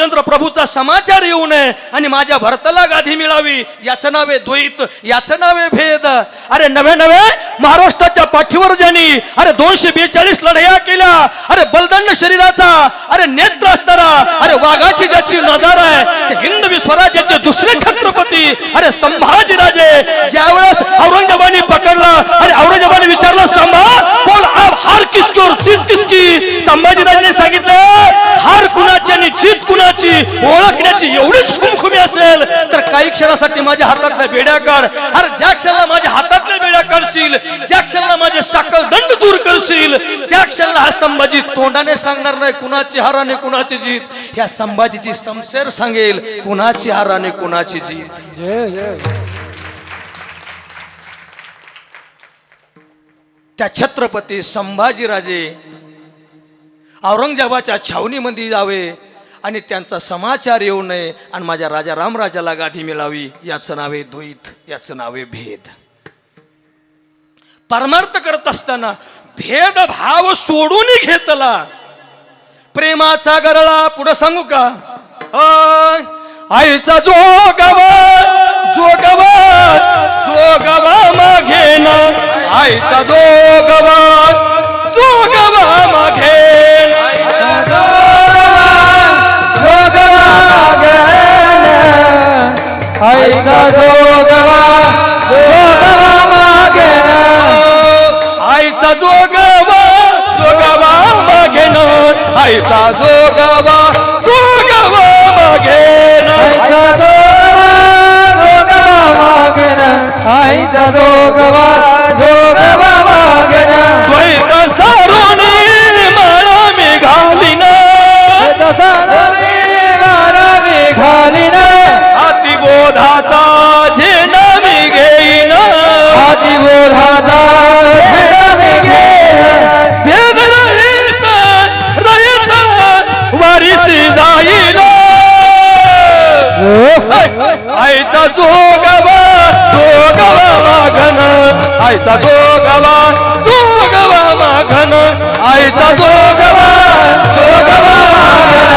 स्वतंत्र प्रभूचा समाचार येऊ नये आणि माझ्या भरताला गादी मिळावी, याचं नावे द्वैत, याचं नावे भेद. अरे नवे नवे महाराष्ट्राच्या पाठीवर ज्यांनी अरे 242 लढाया केल्या, अरे बलदंड शरीराचा अरे नेत्र असणारा, अरे वाघाची ज्याची नजर आहे, ते हिंदवी स्वराज्याचे दुसरे छत्रपती अरे संभाजीराजे. ज्यावेळेस औरंगजेबाने पकडला, अरे औरंगजेबाने विचारलं संभा बोल अब हार किसकी और जीत किसकी. संभाजीराजांनी सांगितलं हार कुणाची आणि जीत कुणाची ओळखण्याची एवढीच खुमखुमी असेल तर काही क्षणासाठी माझ्या हातातल्या बेड्या काढ. अरे ज्या क्षणाला माझ्या हातातल्या बेड्या काढशील, ज्या क्षणाला माझे साकल दंड दूर करशील, त्या क्षणाला हा संभाजी तोंडाने सांगणार नाही कुणाची हार आणि कुणाची जीत. ह्या संभाजीची समशेर सांगेल कुणाची हार आणि कुणाची जीत. जय जय. त्या छत्रपती संभाजीराजे औरंगजेबाच्या छावणीमध्ये जावे आणि त्यांचा समाचार येऊ नये आणि माझ्या राजा रामराजाला गादी मिळावी, याचं नावे द्वैत, याचं नावे भेद. परमार्थ करत असताना भेदभाव सोडून घेतला प्रेमाचा गरळा. पुढे सांगू का? आईचा जोगवा जोगवा जोगवा मागे ना, आईचा जोगवा जोगवा मागे, आईचा जोगवा जोगवा मागे, आईचा जोगवा जोगवा मागे ना, आईचा जोगवा जोगवा मागे ना, आईचा जोगवा जोगवा मागे. द्वैत सारोनी माळा मी घालीन, घालीन अतिबोधाचा झेंडा मी घेईन, अतिबोधाचा झेंडा मी घेईन. भेद रहित रहित वारीसी जाईन. आईचा जोगवा जोगवा मागन, आईचा जोगवा जोगवा मागन, आईचा जोगवा जोगवा मागन,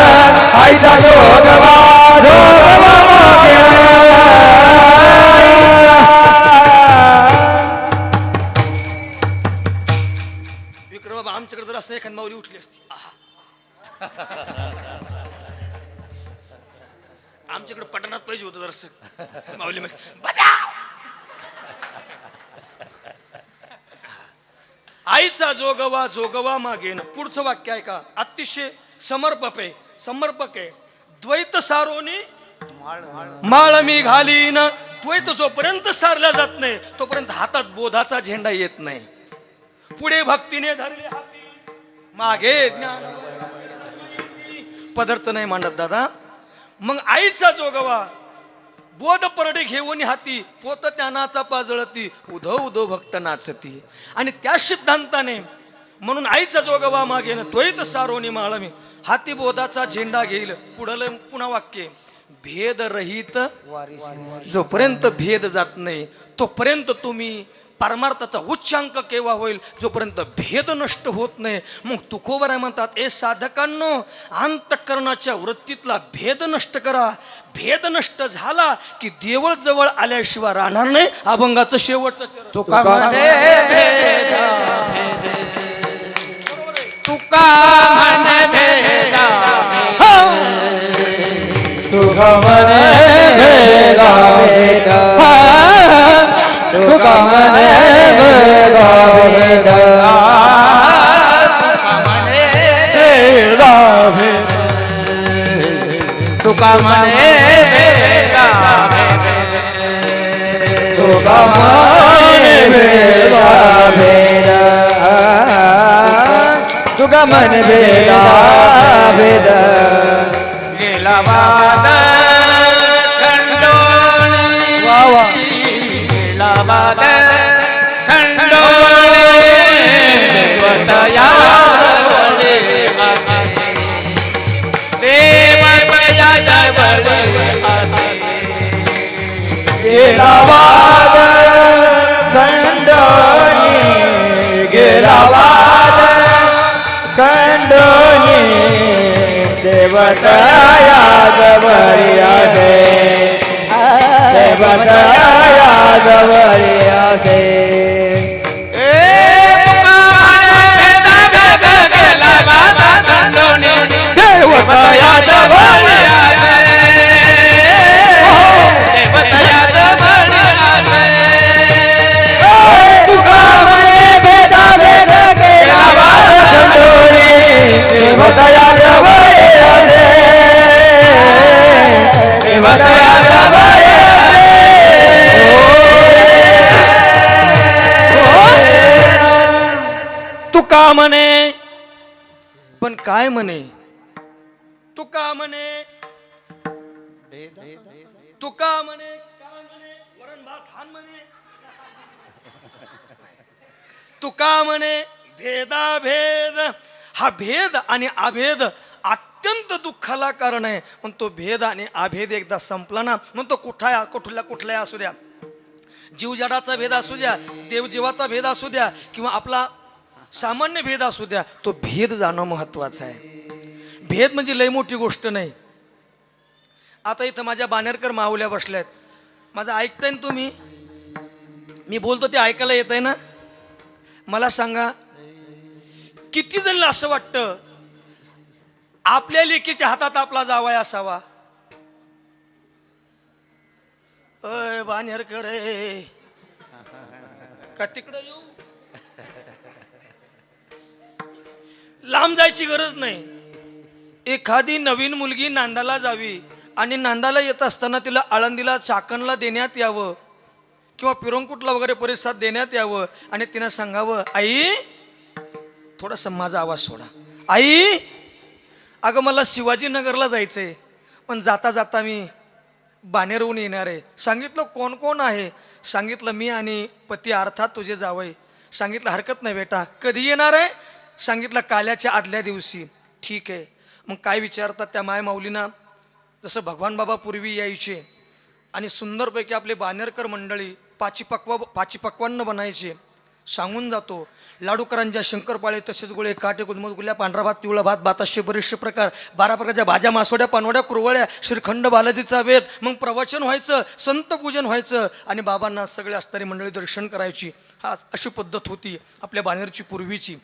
आईचा जोगवा जोगवा मागन. विक्रम बाबा आमच्याकडे जर असं एखादी माऊली उठली असती, आमच्याकडे पटणात पाहिजे होतं जर माऊली आईचा जोगवा जोगवा मागेन. पुढचं वाक्य आहे का अतिशय समर्पक आहे. द्वैत सारोनी माळ मी घालीन. द्वैत जोपर्यंत सारला जात नाही तोपर्यंत हातात बोधाचा झेंडा येत नाही. पुढे भक्तीने धरले हाती, मागे ज्ञान पदार्थ नाही मांडत दादा. मग आईचा जोगवा बोध परडे घेऊन हाती, पोत ज्ञानाचा पाजळती, उधो उधो भक्त नाचती. आणि त्या सिद्धांताने म्हणून आईचा जोगवा मागेन, द्वैत सारोनी माळ मी, हाती बोधाचा झेंडा घेईल. पुढलं पुन्हा वाक्य भेद रहित, जोपर्यंत भेद जात नाही तोपर्यंत तुम्ही परमार्थाचा उच्चांक केव्हा होईल, जोपर्यंत भेद नष्ट होत नाही. मग तुकोबराय म्हणतात ए साधकांनो, अंतःकरणाच्या वृत्तीतला भेद नष्ट करा. भेद नष्ट झाला की देवळ जवळ आल्याशिवाय राहणार नाही. अभंगाचं शेवटचं चरण तुका म्हणे भेदा तुका म्हणे भेदा, तुका म्हणे भेदा तुका म्हणे भेदा भेदा, तुका म्हणे भेदा तुका म्हणे भेदा भेदा, तुका म्हणे भेदा भेदा. गेला वाद खंडोळी, वावा गेला वाद खंडोळी, देवतया देवतया गेला वाद खंडोळी, गेला वाद खंडोळी, देव देवतया जवळी असे देवतया जवळी असे देवतया जवळी देवतया जवळी असे देवतया जवळी तू का म्हणे पण काय म्हणे तू का म्हणे तू का म्हणे काय म्हणे वरण भात खान म्हणे तू का म्हणे भेदा भेद हा भेद आणि अभेद अत्यंत दुःखाला कारण आहे पण तो भेद आणि अभेद एकदा संपला ना मग तो कुठला असू द्या जीव जडाचा भेद असू द्या देव जीवाचा भेद असू द्या किंवा आपला सामान्य भेद असू द्या तो भेद जाणं महत्वाचं आहे भेद म्हणजे लय मोठी गोष्ट नाही आता इथं माझ्या बाणेरकर माऊल्या बसल्यात माझं ऐकताय ना तुम्ही मी बोलतो ते ऐकायला येत आहे ना मला सांगा किती जण असं वाटतं आपल्या लेकीच्या हातात आपला जावई असावा अय बाणेरकर रे का तिकडे येऊ लांब जायची गरज नाही एखादी नवीन मुलगी नांदाला जावी आणि नांदाला येत असताना तिला आळंदीला चाकणला देण्यात यावं किंवा पिरंकुटला वगैरे परिसरात देण्यात यावं आणि तिनं सांगावं आई थोडासा माझा आवाज सोडा आई अगं मला शिवाजीनगरला जायचंय पण जाता जाता मी बाणेरहून येणार आहे सांगितलं कोण कोण आहे सांगितलं मी आणि पती अर्थात तुझे जावई सांगितलं हरकत नाही बेटा कधी येणार आहे सांगितलं काल्याच्या आदल्या दिवशी ठीक आहे मग काय विचारतात त्या माय माऊलींना जसं भगवान बाबा पूर्वी यायचे आणि सुंदरपैकी आपले बाणेरकर मंडळी पाचीपक्वान्न बनायचे सांगून जातो लाडूकरांच्या शंकरपाळे तसेच गोळे काटे कुदमत गुल्या पांढरा भात पिवळा भात भाताशे बरेचसे प्रकार 12 प्रकारच्या भाज्या मासवड्या पानवड्या कुरवळ्या श्रीखंड बालाजीचा वेद मग प्रवचन व्हायचं संत पूजन व्हायचं आणि बाबांना सगळे असणारी मंडळी दर्शन करायची हा अशी पद्धत होती आपल्या बाणेरची पूर्वीची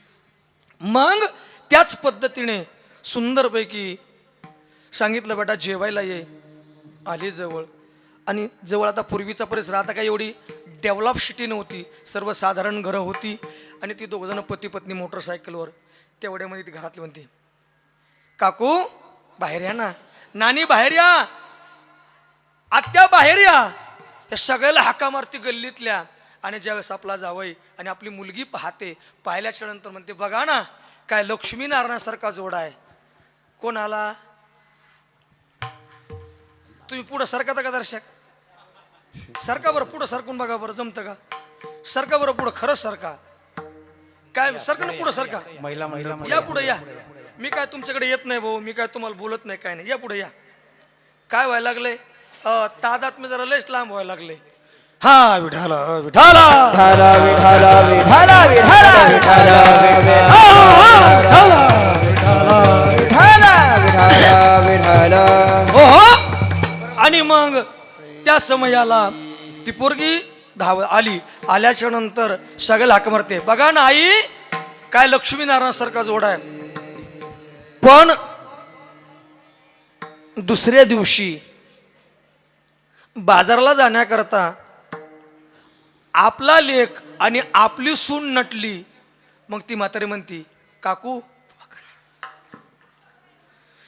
मग त्याच पद्धतीने सुंदरपैकी सांगितलं बेटा जेवायला ये आली जवळ आणि जवळ आता पूर्वीचा परिसर आता काही एवढी डेव्हलप सिटी नव्हती सर्वसाधारण घरं होती आणि ती दोघंजणं पती पत्नी मोटरसायकलवर तेवढ्यामध्ये ती घरातली म्हणते काकू बाहेर या ना नानी बाहेर या आत्या बाहेर या या सगळ्याला हाका मारती गल्लीतल्या आणि ज्यावेळेस आपला जावई आणि आपली मुलगी पाहिल्याच्या नंतर म्हणते बघा ना काय लक्ष्मीनारायणासारखा जोडा आहे कोण आला तुम्ही पुढं सरका का दर्शक सरका बरं पुढं सरकून बघा बरं जमतं का सरका बरं पुढं खरंच सरका काय सरका ना पुढं सरका या पुढे या मी काय तुमच्याकडे येत नाही भाऊ मी काय तुम्हाला बोलत नाही काय नाही या पुढे या काय व्हायला लागले तादात मी जरा लयच लांब व्हायला लागले हा विठाला विठाला विठाला विठाला विठाला विठाला विठाला विठाला आणि मग त्या समयाला ती पोरगी आली आल्याच्या नंतर सगळं हाक मारते बघा ना आई काय लक्ष्मीनारायणासारखा जोड आहे पण दुसऱ्या दिवशी बाजाराला जाण्याकरता आपला लेक आणि आपली सून नटली मग ती म्हातारी म्हणती काकू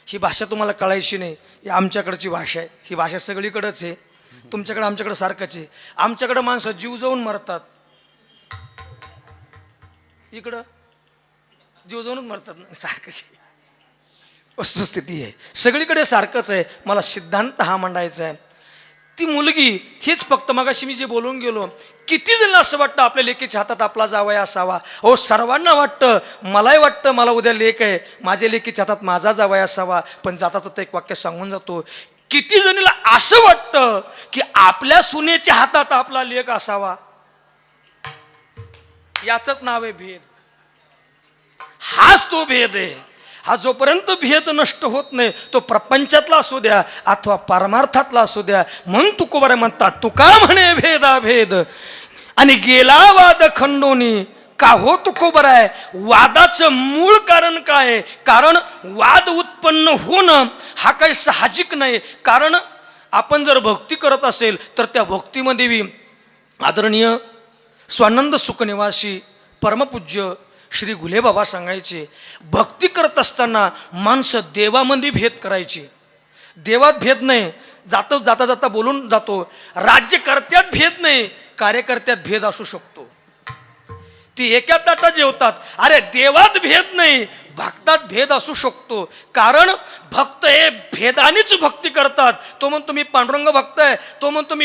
ही भाषा तुम्हाला कळायची नाही ही आमच्याकडची भाषा आहे ही भाषा सगळीकडेच आहे तुमच्याकडे आमच्याकडे सारखंच आहे आमच्याकडे माणसं जीव जाऊन मरतात इकडं जीव जाऊनच मरतात ना सारखंच वस्तुस्थिती आहे सगळीकडे सारखंच आहे मला सिद्धांत हा मांडायचा आहे ती मुलगी हेच फक्त मगाशी मी जे बोलून गेलो किती जण असं वाटतं आपल्या लेकीच्या हातात आपला जावई असावा हो सर्वांना वाटतं मलाही वाटतं मला उद्या लेक आहे माझ्या लेकीच्या हातात माझा जावई असावा पण जाता तर एक वाक्य सांगून जातो किती जणीला असं वाटतं की आपल्या सुनेच्या हातात आपला लेक असावा याचंच नाव आहे भेद हाच तो भेद आहे हा जोपर्यंत भेद नष्ट होत नाही तो प्रपंचातला असू द्या अथवा परमार्थातला असू द्या. म्हणून तुकोबारा म्हणतात तुका म्हणे भेदाभेद आणि गेला वाद खंडोनी. का हो तुकोबारा आहे? वादाचं मूळ कारण काय आहे? कारण वाद उत्पन्न होणं हा काही साहजिक नाही. कारण आपण जर भक्ती करत असेल तर त्या भक्तीमध्ये आदरणीय स्वानंद सुखनिवासी परमपूज्य श्री घुले बाबा सांगायचे, भक्ती करत असताना माणसं देवामध्ये भेद करायची. देवात भेद नाही, जाता जाता बोलून जातो. राज्यकर्त्यात भेद नाही, कार्यकर्त्यात भेद असू शकतो. ती एका ताटात जेवतात. अरे देवात भेद नाही, भक्तात भेद असू शकतो. कारण भक्त हे भेदानेच भक्ती करतात. तो म्हणतो मी पांडुरंग भक्त आहे, तो म्हणतो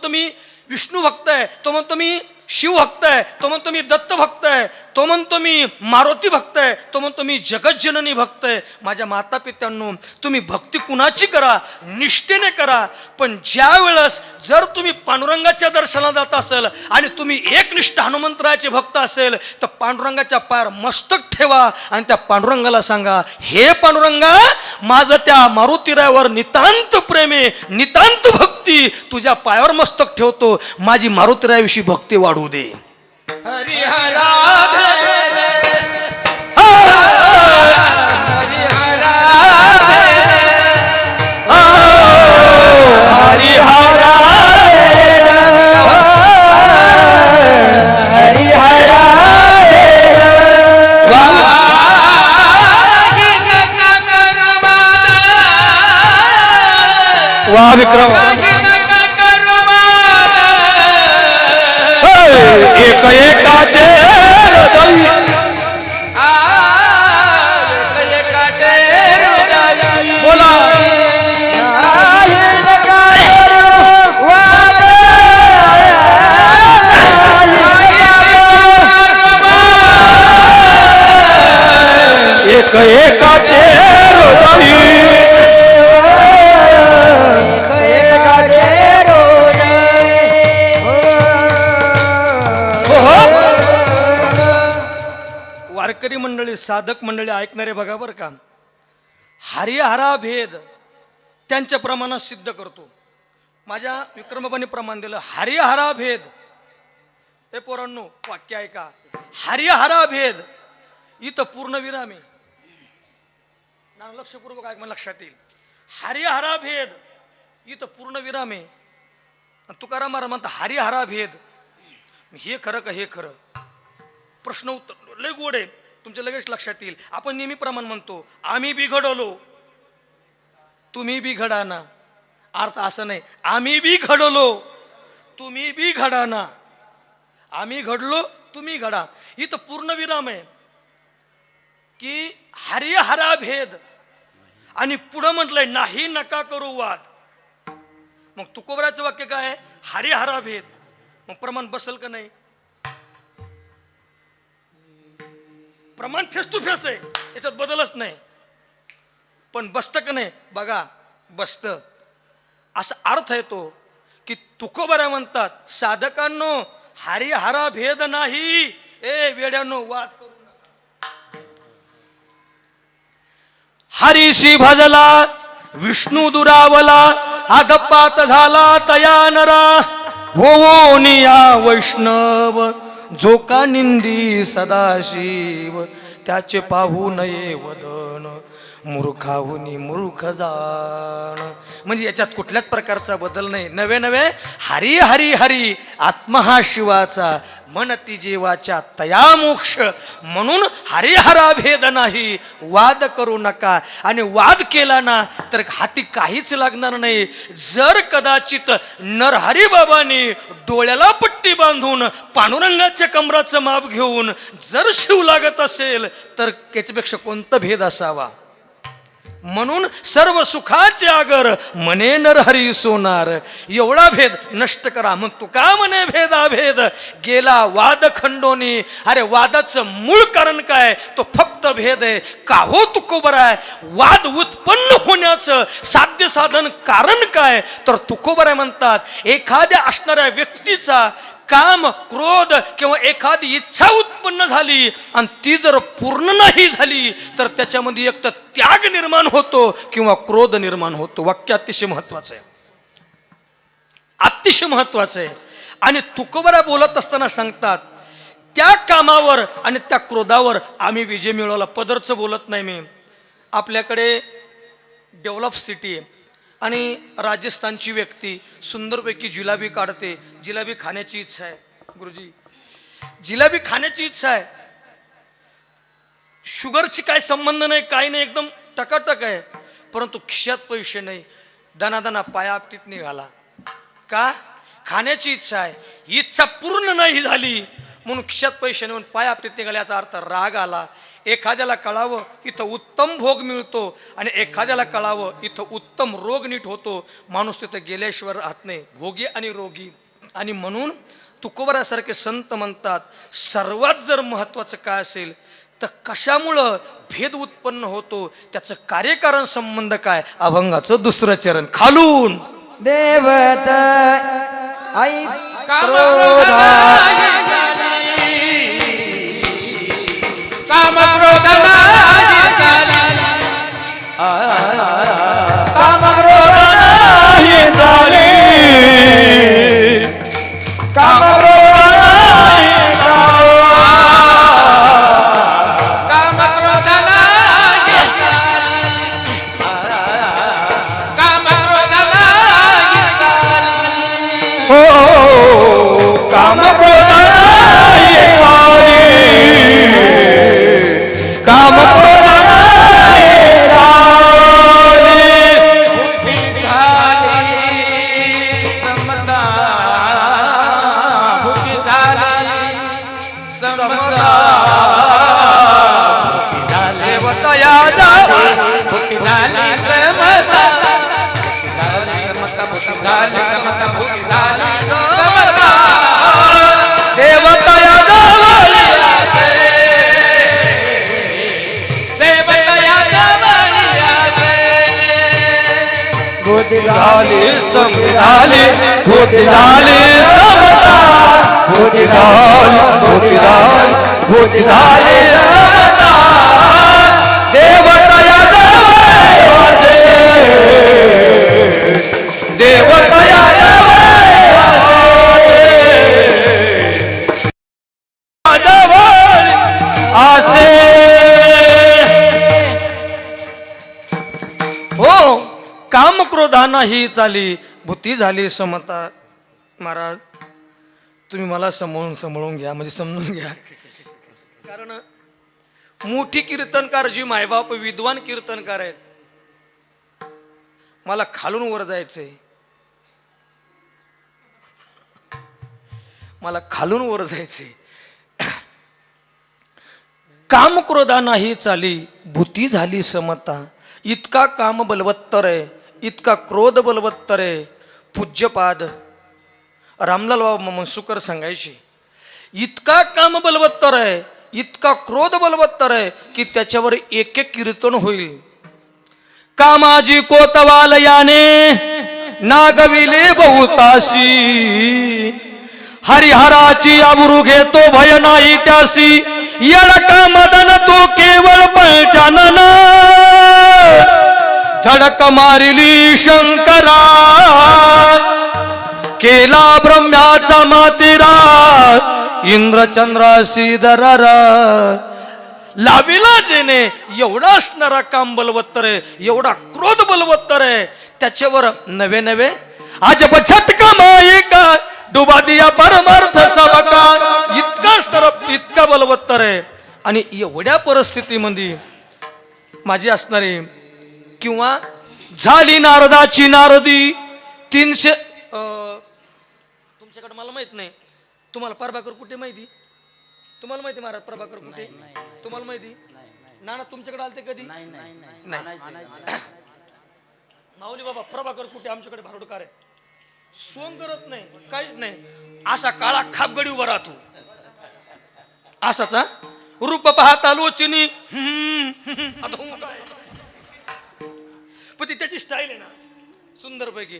मी विष्णू भक्त आहे, तो म्हणतो मी शिव भक्त आहे, तो म्हणतो मी दत्त भक्त आहे, तो म्हणतो मी मारुती भक्त आहे, तो म्हणतो मी जगज्जननी भक्त आहे. माझ्या माता पित्यांनो, तुम्ही भक्ती कुणाची करा, निष्ठेने करा. पण ज्या वेळेस जर तुम्ही पांडुरंगाच्या दर्शनाला जात असेल आणि तुम्ही एकनिष्ठ हनुमंतरायाचे भक्त असेल तर पांडुरंगाच्या पायावर मस्तक ठेवा आणि त्या पांडुरंगाला सांगा, हे पांडुरंगा, माझं त्या मारुतीरायावर नितांत प्रेम आहे, नितांत भक्ती, तुझ्या पायावर मस्तक ठेवतो, माझी मारुतीरायाविषयी भक्ती वाढू दे. हरिहरा वा विक्रम, एक एकाचे हृदय, बोला एक एकाचे हृदय, वारकरी मंडळी, साधक मंडळी, ऐकणारे बघा बरं का, हरिहरा भेद त्यांच्या प्रमाणात सिद्ध करतो. माझ्या विक्रमबाबांनी प्रमाण दिलं, हरिहरा भेद. हे पोरांनो वाक्य ऐका, हरिहरा भेद इथं पूर्ण विराम आहे ना, लक्षपूर्वक ऐक, मला लक्षात येईल. हरिहरा भेद इथं पूर्ण विराम आहे. तुकाराम महाराज म्हणतात हरिहरा भेद, हे खरं का हे खरं? प्रश्न उत्तर लय गोड आहे, तुमच्या लगेच लक्षात येईल. आपण नेहमी प्रमाण म्हणतो, आम्ही बिघडवलो तुम्ही बी घडा ना. अर्थ असं नाही, आम्ही बी घडवलो तुम्ही बी घडा ना, आम्ही घडलो तुम्ही घडा. इथं पूर्ण विराम आहे की हरिहरा भेद आणि पुढं म्हटलंय नाही नका करू वाद. मग तुकोबराचं वाक्य काय आहे? हरिहरा भेद. मग प्रमाण बसल का नाही? प्रमाण फेस टू फेस आहे, याच्यात बदलच नाही. पण बसतं का नाही? बघा बसतं. असा अर्थ येतो की तुकोबरा म्हणतात, साधकांनो हरिहरा भेद नाही, ए वेड्यानो वाद करू नका. हरीशी भजला विष्णू दुरावला, आगपात झाला तया नरा, होनिया वैष्णव जो का निंदी सदाशिव, त्याचे पाहू नये वदन मूर्खाहुनी मूर्ख जाण. म्हणजे याच्यात कुठल्याच प्रकारचा बदल नाही. नवे नवे हरी हरी हरी, आत्मा हा शिवाचा, मन ती जीवाच्या तया मोक्ष. म्हणून हरिहरा भेद नाही, वाद करू नका. आणि वाद केला ना तर हाती काहीच लागणार नाही. जर कदाचित नरहरी बाबांनी डोळ्याला पट्टी बांधून पांडुरंगाच्या कमराचं माप घेऊन जर शिव लागत असेल तर याच्यापेक्षा कोणता भेद असावा? म्हणून सर्व सुखाचे आगर मने नरहरी सोनार. एवढा भेद नष्ट करा. मग तू का म्हणे भेदाभेद गेला वाद खंडोनी. अरे वादाचं मूळ कारण काय? तो फक्त भेद आहे. का हो तुकोबरा आहे? वाद उत्पन्न होण्याचं साध्य साधन कारण काय? तर तुकोबरा म्हणतात एखाद्या असणाऱ्या व्यक्तीचा काम क्रोध किंवा एखादी इच्छा उत्पन्न झाली आणि ती जर पूर्ण नाही झाली तर त्याच्यामध्ये एक तर त्याग निर्माण होतो किंवा क्रोध निर्माण होतो. वाक्य अतिशय महत्वाचं आहे, अतिशय महत्वाचं आहे. आणि तुकोबरा बोलत असताना सांगतात त्या कामावर आणि त्या क्रोधावर आम्ही विजय मिळवला. पदरचं बोलत नाही मी. आपल्याकडे डेव्हलप सिटी आहे आणि राजस्थानची व्यक्ती सुंदरपैकी जिलाबी काढते. जिलाबी खाण्याची इच्छा आहे गुरुजी, जिलाबी खाण्याची इच्छा आहे. शुगरची काय संबंध नाही, काही नाही, एकदम टकाटक आहे. परंतु खिशात पैसे नाही, दनादना पाया आपटीत निघाला. का? खाण्याची इच्छा आहे, इच्छा पूर्ण नाही झाली म्हणून खिशात पैसे नेऊन पाया आपटीत निघाले. याचा अर्थ राग आला. एखाद्याला कळावं इथं उत्तम भोग मिळतो आणि एखाद्याला कळावं इथं उत्तम रोग नीट होतो. माणूस तिथं गेल्याशिवाय राहत नाही, भोगी आणि रोगी. आणि म्हणून तुकोबरासारखे संत म्हणतात सर्वात जर महत्वाचं काय असेल तर कशामुळं भेद उत्पन्न होतो त्याचं कार्यकारण संबंध काय. अभंगाचं दुसरं चरण खालून देवत आई झाले होते झाले होते झाले देवतया देवतया आसे हो काम क्रोधा नाही चाली भूती झाली समता. महाराज तुम्ही मला समळून घ्या, म्हणजे समजून घ्या. कारण मोठी कीर्तनकार जी मायबाप विद्वान कीर्तनकार आहेत, मला खालून वर जायचंय, मला खालून वर जायचंय. काम क्रोधा नाही चाली भूती झाली समता. इतका काम बलवत्तर आहे, इतका क्रोध बलवत्तर आहे. पूज्यपाद रामलाल बाबा मनसुकर सांगायचे इतका काम बलवत्तर आहे, इतका क्रोध बलवत्तर आहे की त्याच्यावर एक एक कीर्तन होईल. कामाजी कोतवाल याने नागविले बहुताशी, हरिहराची आबरू घेतो भय नाही त्यासी. येळका मदन तो केवळ पंचानन, धडक मारिली शंकरा. केला ब्रह्म्याचा मातेरा, इंद्रचंद्रासी दरारा. लाविला जेने एवढा असणारा काम बलवत्तर आहे, एवढा क्रोध बलवत्तर आहे. त्याच्यावर नवे नवे अजब झटका मायिका डुबा दिया परमार्थ सबका. इतका असणारा इतका बलवत्तर आहे. आणि एवढ्या परिस्थितीमध्ये माझी असणारी किंवा झाली नारदाची नारदी 300. तुमच्याकडे मला माहित नाही, तुम्हाला प्रभाकर कुठे माहिती? तुम्हाला माहिती महाराज प्रभाकर कुठे? तुम्हाला माहिती? नाना तुमच्याकडे आलते कधी? नाही. माऊली बाबा प्रभाकर कुठे? आमच्याकडे भारोडकार आहे, सोंग करत नाही, काहीच नाही. असा काळा खापगडी उभा राहतो असाचा. रूप पाहता लोचिनी आता काय, पण ती त्याची स्टाईल आहे ना सुंदर पैकी.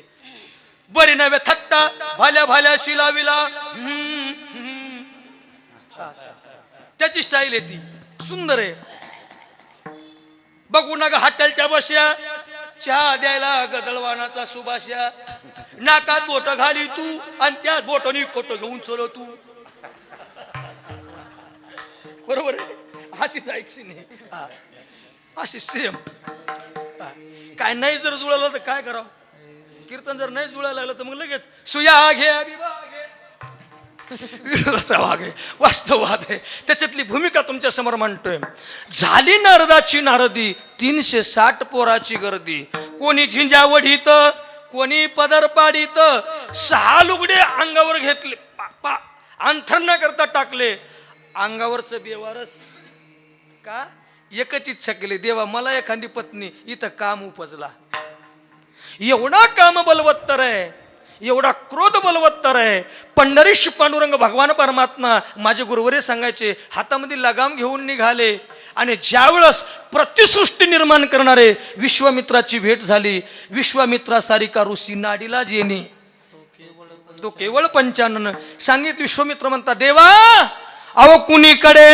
बरी नव्हे थट्टा भाल्या भाल्या शिलाविला त्याची स्टाईल आहे ती, सुंदर आहे. बघू नका हॉटेलच्या बस्या, चहा द्यायला गदळवानाचा सुभाष्या, नाकात बोट घाली तू आणि त्याच बोटाने कोट घेऊन चलो तू. बरोबर आहे, अशीच ऐकशी नाही, अशी सेम. काय नाही जर जुळालं तर काय करावं, कीर्तन जर नाही जुळायला लागलं तर मग लगेच सुया घे बिबा घे. विरोधाचा भाग आहे, वास्तववाद आहे. त्याच्यातली भूमिका तुमच्या समोर मांडतोय. झाली नारदाची नारदी, 360 पोराची गर्दी. कोणी झिंजावडीत, कोणी पदर पाडीत, 6 लुगडे अंगावर घेतले, अंथरणा करता टाकले. अंगावरच बेवारस का, एकच इच्छा केली, देवा मला एखादी पत्नी, इथं काम उपजला. एवढा काम बलवत्तर आहे, एवढा क्रोध बलवत्तर आहे. पंढरीश पांडुरंग भगवान परमात्मा माझे गुरुवरे सांगायचे, हातामध्ये लगाम घेऊन निघाले. आणि ज्यावेळेस प्रतिसृष्टी निर्माण करणारे विश्वामित्राची भेट झाली. विश्वामित्रासारिका ऋषी नाडीला जेनी, तो केवळ पंचानन. सांगितलं, विश्वामित्र म्हणता, देवा अहो कुणीकडे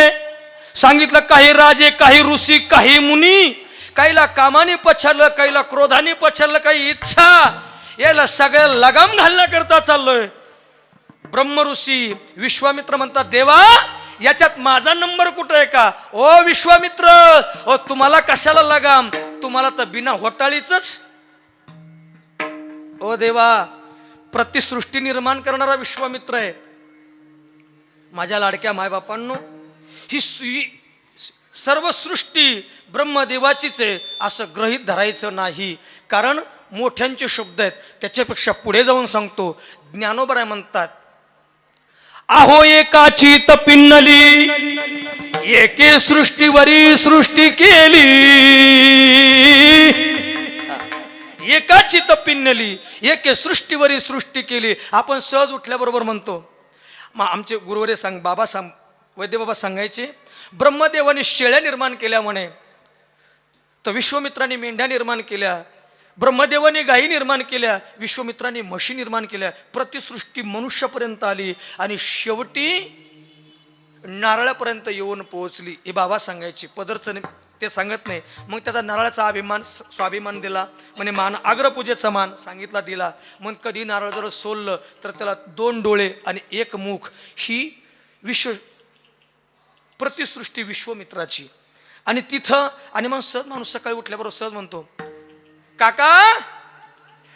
सांगितलं, काही राजे, काही ऋषी, काही मुनी, काहीला कामाने पछाडलं, काहीला क्रोधाने पछाडलं, काही इच्छा, याला सगळ्या लगाम घालण्याकरता चाललोय. ब्रह्म ऋषी विश्वामित्र म्हणतात, देवा याच्यात माझा नंबर कुठं आहे का? ओ विश्वामित्र, ओ तुम्हाला कशाला लगाम, तुम्हाला तर बिना होटाळीच. ओ देवा, प्रतिसृष्टी निर्माण करणारा विश्वामित्र आहे. माझ्या लाडक्या मायबापांनो, ही सर्व सृष्टी ब्रह्मदेवाचीच आहे असं गृहीत धरायचं नाही. कारण मोठ्यांचे शब्द आहेत. त्याच्यापेक्षा पुढे जाऊन सांगतो, ज्ञानोबराय म्हणतात, अहो एकाची तपिन्नली, एके सृष्टीवरी सृष्टी केली. एकाची तपिन्नली, एके सृष्टीवरी सृष्टी केली. आपण सहज उठल्याबरोबर म्हणतो. मग आमचे गुरुवरे वैद्य बाबा सांगायचे, ब्रह्मदेवाने शेळ्या निर्माण केल्या म्हणे, तर विश्वामित्राने मेंढ्या निर्माण केल्या. ब्रह्मदेवाने गायी निर्माण केल्या, विश्वामित्राने म्हशी निर्माण केल्या. प्रतिसृष्टी मनुष्यापर्यंत आली आणि शेवटी नारळापर्यंत येऊन पोहोचली. हे बाबा सांगायचे, पदरचं ते सांगत नाही. मग त्याचा नारळाचा अभिमान, स्वाभिमान दिला, म्हणजे मान, अग्रपूजेचा मान सांगितला, दिला. मग कधी नारळ जर सोललं तर त्याला 2 डोळे आणि 1 मुख, ही प्रतिसृष्टी विश्वामित्राची. आणि तिथं, आणि मग सहज माणूस सकाळी उठल्याबरोबर सहज म्हणतो, काका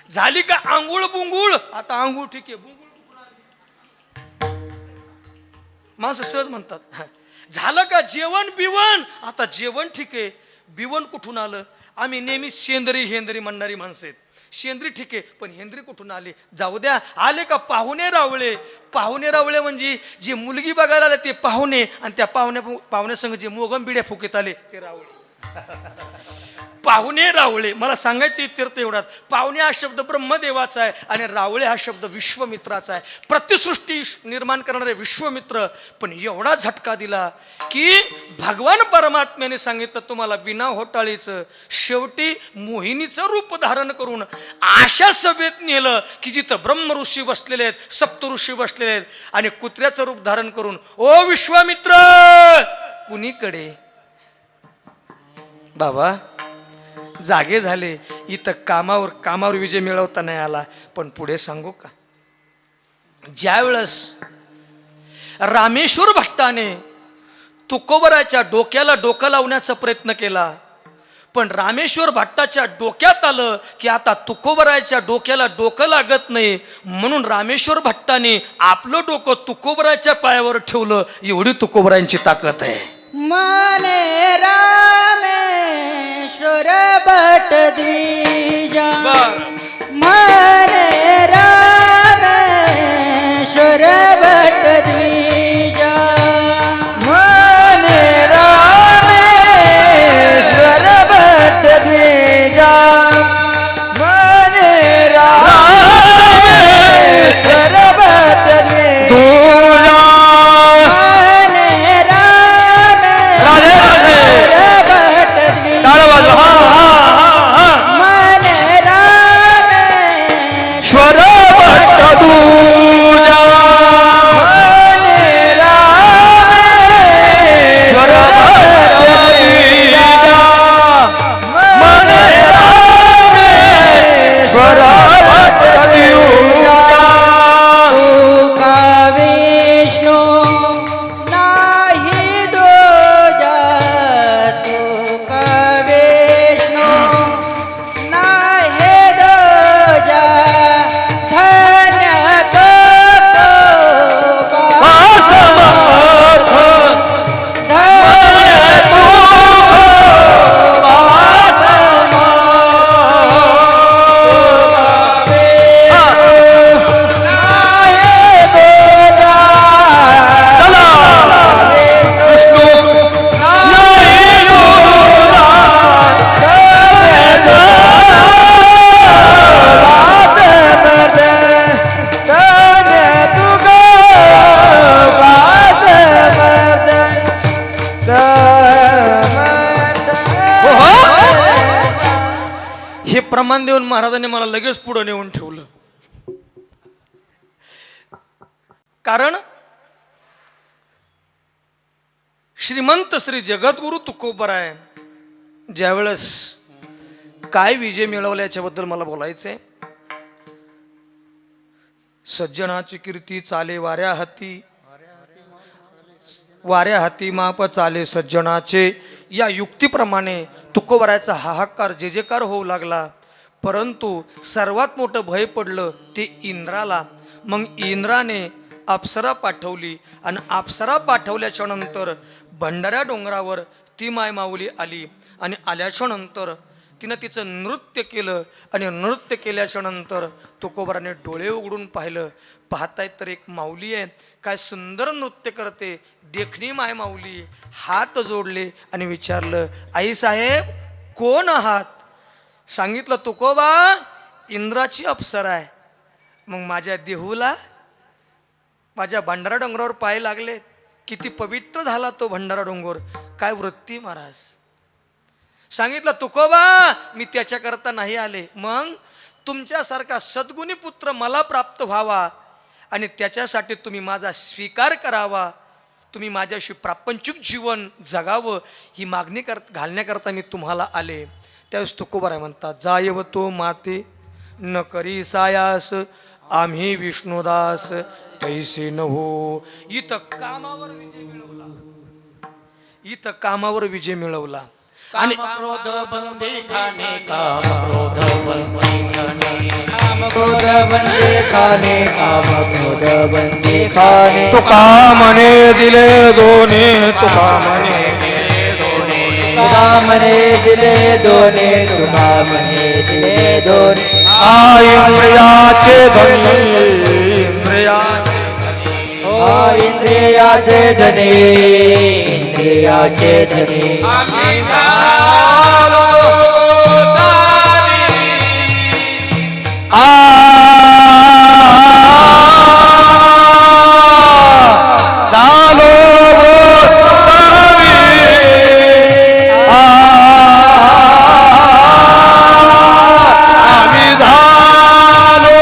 झाली का आंघोळ बुंगुळ? आता आंघोळ ठीक आहे, बुंगुळ कुठून आली? माणसं सहज म्हणतात, झालं का जेवण बिवण? आता जेवण ठीक आहे, बिवण कुठून आलं? आम्ही नेहमी शेंद्री हेंद्री म्हणणारी माणसं आहेत. शेंद्री ठीक आहे, पण हेंद्री कुठून आली? जाऊ द्या. आले का पाहुणे रावळे? पाहुणे रावळे म्हणजे जे मुलगी बघायला आले ते पाहुणे, आणि त्या पाहुण्यासंग जे मोगम बिड्या फुकेत आले ते रावळे. पाहुणे रावळे. मला सांगायचं इत्यर्थ एवढाच, पाहुणे हा शब्द ब्रह्मदेवाचा आहे आणि रावळे हा शब्द विश्वामित्राचा आहे. प्रतिसृष्टी निर्माण करणारे विश्वामित्र. पण एवढा झटका दिला की भगवान परमात्म्याने सांगितलं, तुम्हाला बिना होटाळीचं. शेवटी मोहिनीचं रूप धारण करून अशा सभेत नेलं की जिथं ब्रह्म ऋषी बसलेले आहेत, सप्त ऋषी बसलेले आहेत, आणि कुत्र्याचं रूप धारण करून, ओ विश्वामित्र कुणीकडे? बाबा जागे झाले. इथं कामावर विजय मिळवता नाही आला. पण पुढे सांगू का, ज्यावेळेस रामेश्वर भट्टाने तुकोबराच्या डोक्याला डोकं लावण्याचा प्रयत्न केला, पण रामेश्वर भट्टाच्या डोक्यात आलं की आता तुकोबराच्या डोक्याला डोकं लागत नाही, म्हणून रामेश्वर भट्टाने आपलं डोकं तुकोबराच्या पायावर ठेवलं. एवढी तुकोबरांची ताकद आहे. मने रामेश्वर भट द्विजा, मने रामेश्वर भट द्विजा, मने रामेश्वर भट द्विजा, मने रामेश्वर भट द्विजा. प्रमाण देऊन महाराजांनी मला लगेच पुढे नेऊन ठेवलं. कारण श्रीमंत श्री जगद्गुरु तुकोबराय ज्यावेळेस काय विजय मिळवला याच्याबद्दल मला बोलायचंय. सज्जनाची कीर्ती चाले वाऱ्या हाती, वाऱ्या हाती माप चाले सज्जनाचे, या युक्तीप्रमाणे तुकोबरायचा हाहाकार जे जेकार होऊ लागला. परंतु सर्वात मोठं भय पडलं ते इंद्राला. मग इंद्राने अप्सरा पाठवली आणि अप्सरा पाठवल्याच्या नंतर भंडाऱ्या डोंगरावर ती मायमाऊली आली आणि आल्याच्या नंतर तिनं तिचं नृत्य केलं आणि नृत्य केल्याच्या नंतर तुकोबराने डोळे उघडून पाहिलं. पाहतायत तर एक माऊली आहे, काय सुंदर नृत्य करते, देखणी माय माऊली. हात जोडले आणि विचारलं, आई साहेब कोण आहात? सांगितलं तुकोबा इंद्राची अप्सरा आहे. मग माझ्या देहूला माझ्या भंडारा डोंगरावर पाय लागले. किती पवित्र झाला तो भंडारा डोंगर. काय वृत्ती महाराज. सांगितलं तुकोबा मी त्याच्याकरता नाही आले. मग तुमच्यासारखा सद्गुणी पुत्र मला प्राप्त व्हावा आणि त्याच्यासाठी तुम्ही माझा स्वीकार करावा, तुम्ही माझ्याशी प्रापंचिक जीवन जगावं ही मागणी घालण्याकरता मी तुम्हाला आले. त्यावेळेस तुकोबराय म्हणतात, जायव तो माते न करी सायास आम्ही विष्णुदास तैसे न हो. इथं कामावर विजय मिळवला, इथं कामावर विजय मिळवला. आणि क्रोध बंदे खाणे, काम क्रोध बंदे खाणे, काम क्रोध बंदे खाणे, काम क्रोध बंदे खाणे. तुका म्हणे दिले दोने, तुका म्हणे तुका म्हणे दिले दोने, तुका म्हणे दिले दोने. आ इंद्रियाचे धनी, इंद्रियाचे ओ इंद्रियाचे धनी, इंद्रियाचे धनी. आम्ही झालो तारी. झालो आम्ही झालो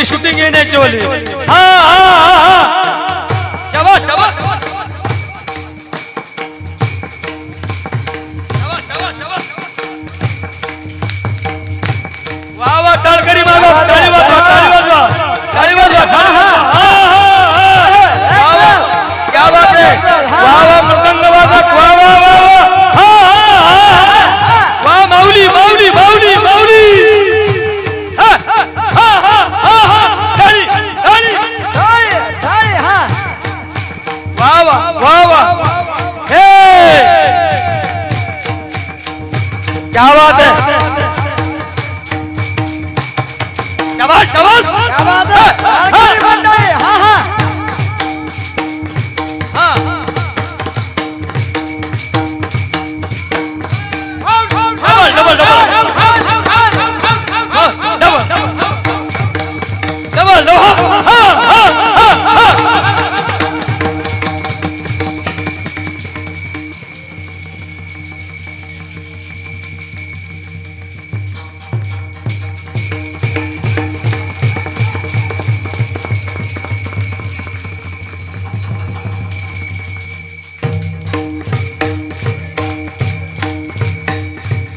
शूटिंग येण्याची वाली. हा हा हा, शाबास शाबास शाबास शाबास. वा वा टाळकरी मागा, टाळी वाजवा, टाळी वाजवा, टाळी वाजवा. हा हा हा हा, क्या बात है. वा वा मृदंग वाजत, वा वा वा वा. हा हा हा, वा माऊली माऊली माऊली माऊली. क्या बात है. शाबाश शाबास. क्या बात है. टाळकरी मंडळी. हा हा. डबल डबल डबल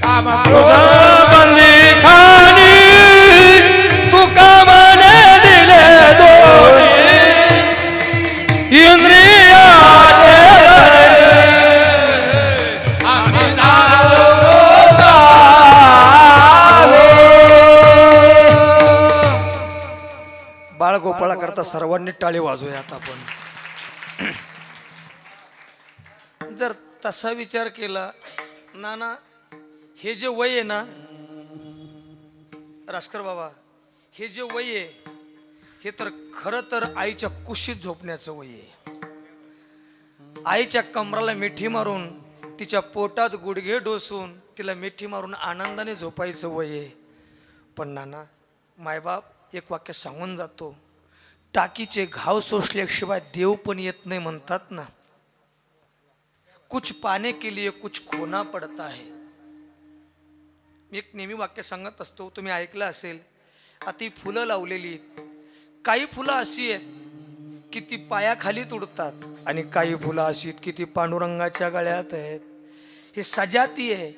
काम बंदी खानी, तुका म्हणे दिले दोन्ही, इंद्रियाचे आम्ही झालो बाळगोपाळा करता सर्वांनी टाळी वाजूयात आपण. जर तसा विचार केला नाना, हे जे वय आहे ना रास्कर बाबा, हे जे वय आहे हे तर खरं तर आईच्या कुशीत झोपण्याचं वय आहे. आईच्या कमराला मिठी मारून, तिच्या पोटात गुडघे डोसून, तिला मिठी मारून आनंदाने झोपायचं वय आहे. पण नाना, मायबाप एक वाक्य सांगून जातो, टाकीचे घाव सोसल्याशिवाय देव पण येत नाही म्हणतात ना. कुछ पाने के लिए कुछ खोना पडता है. मी एक नेहमी वाक्य सांगत असतो, तुम्ही ऐकलं असेल. आता ही फुलं लावलेली आहेत, काही फुलं अशी आहेत की ती पायाखाली तुडतात आणि काही फुलं अशी आहेत की ती पांडुरंगाच्या गळ्यात आहेत. हे सजाती आहे,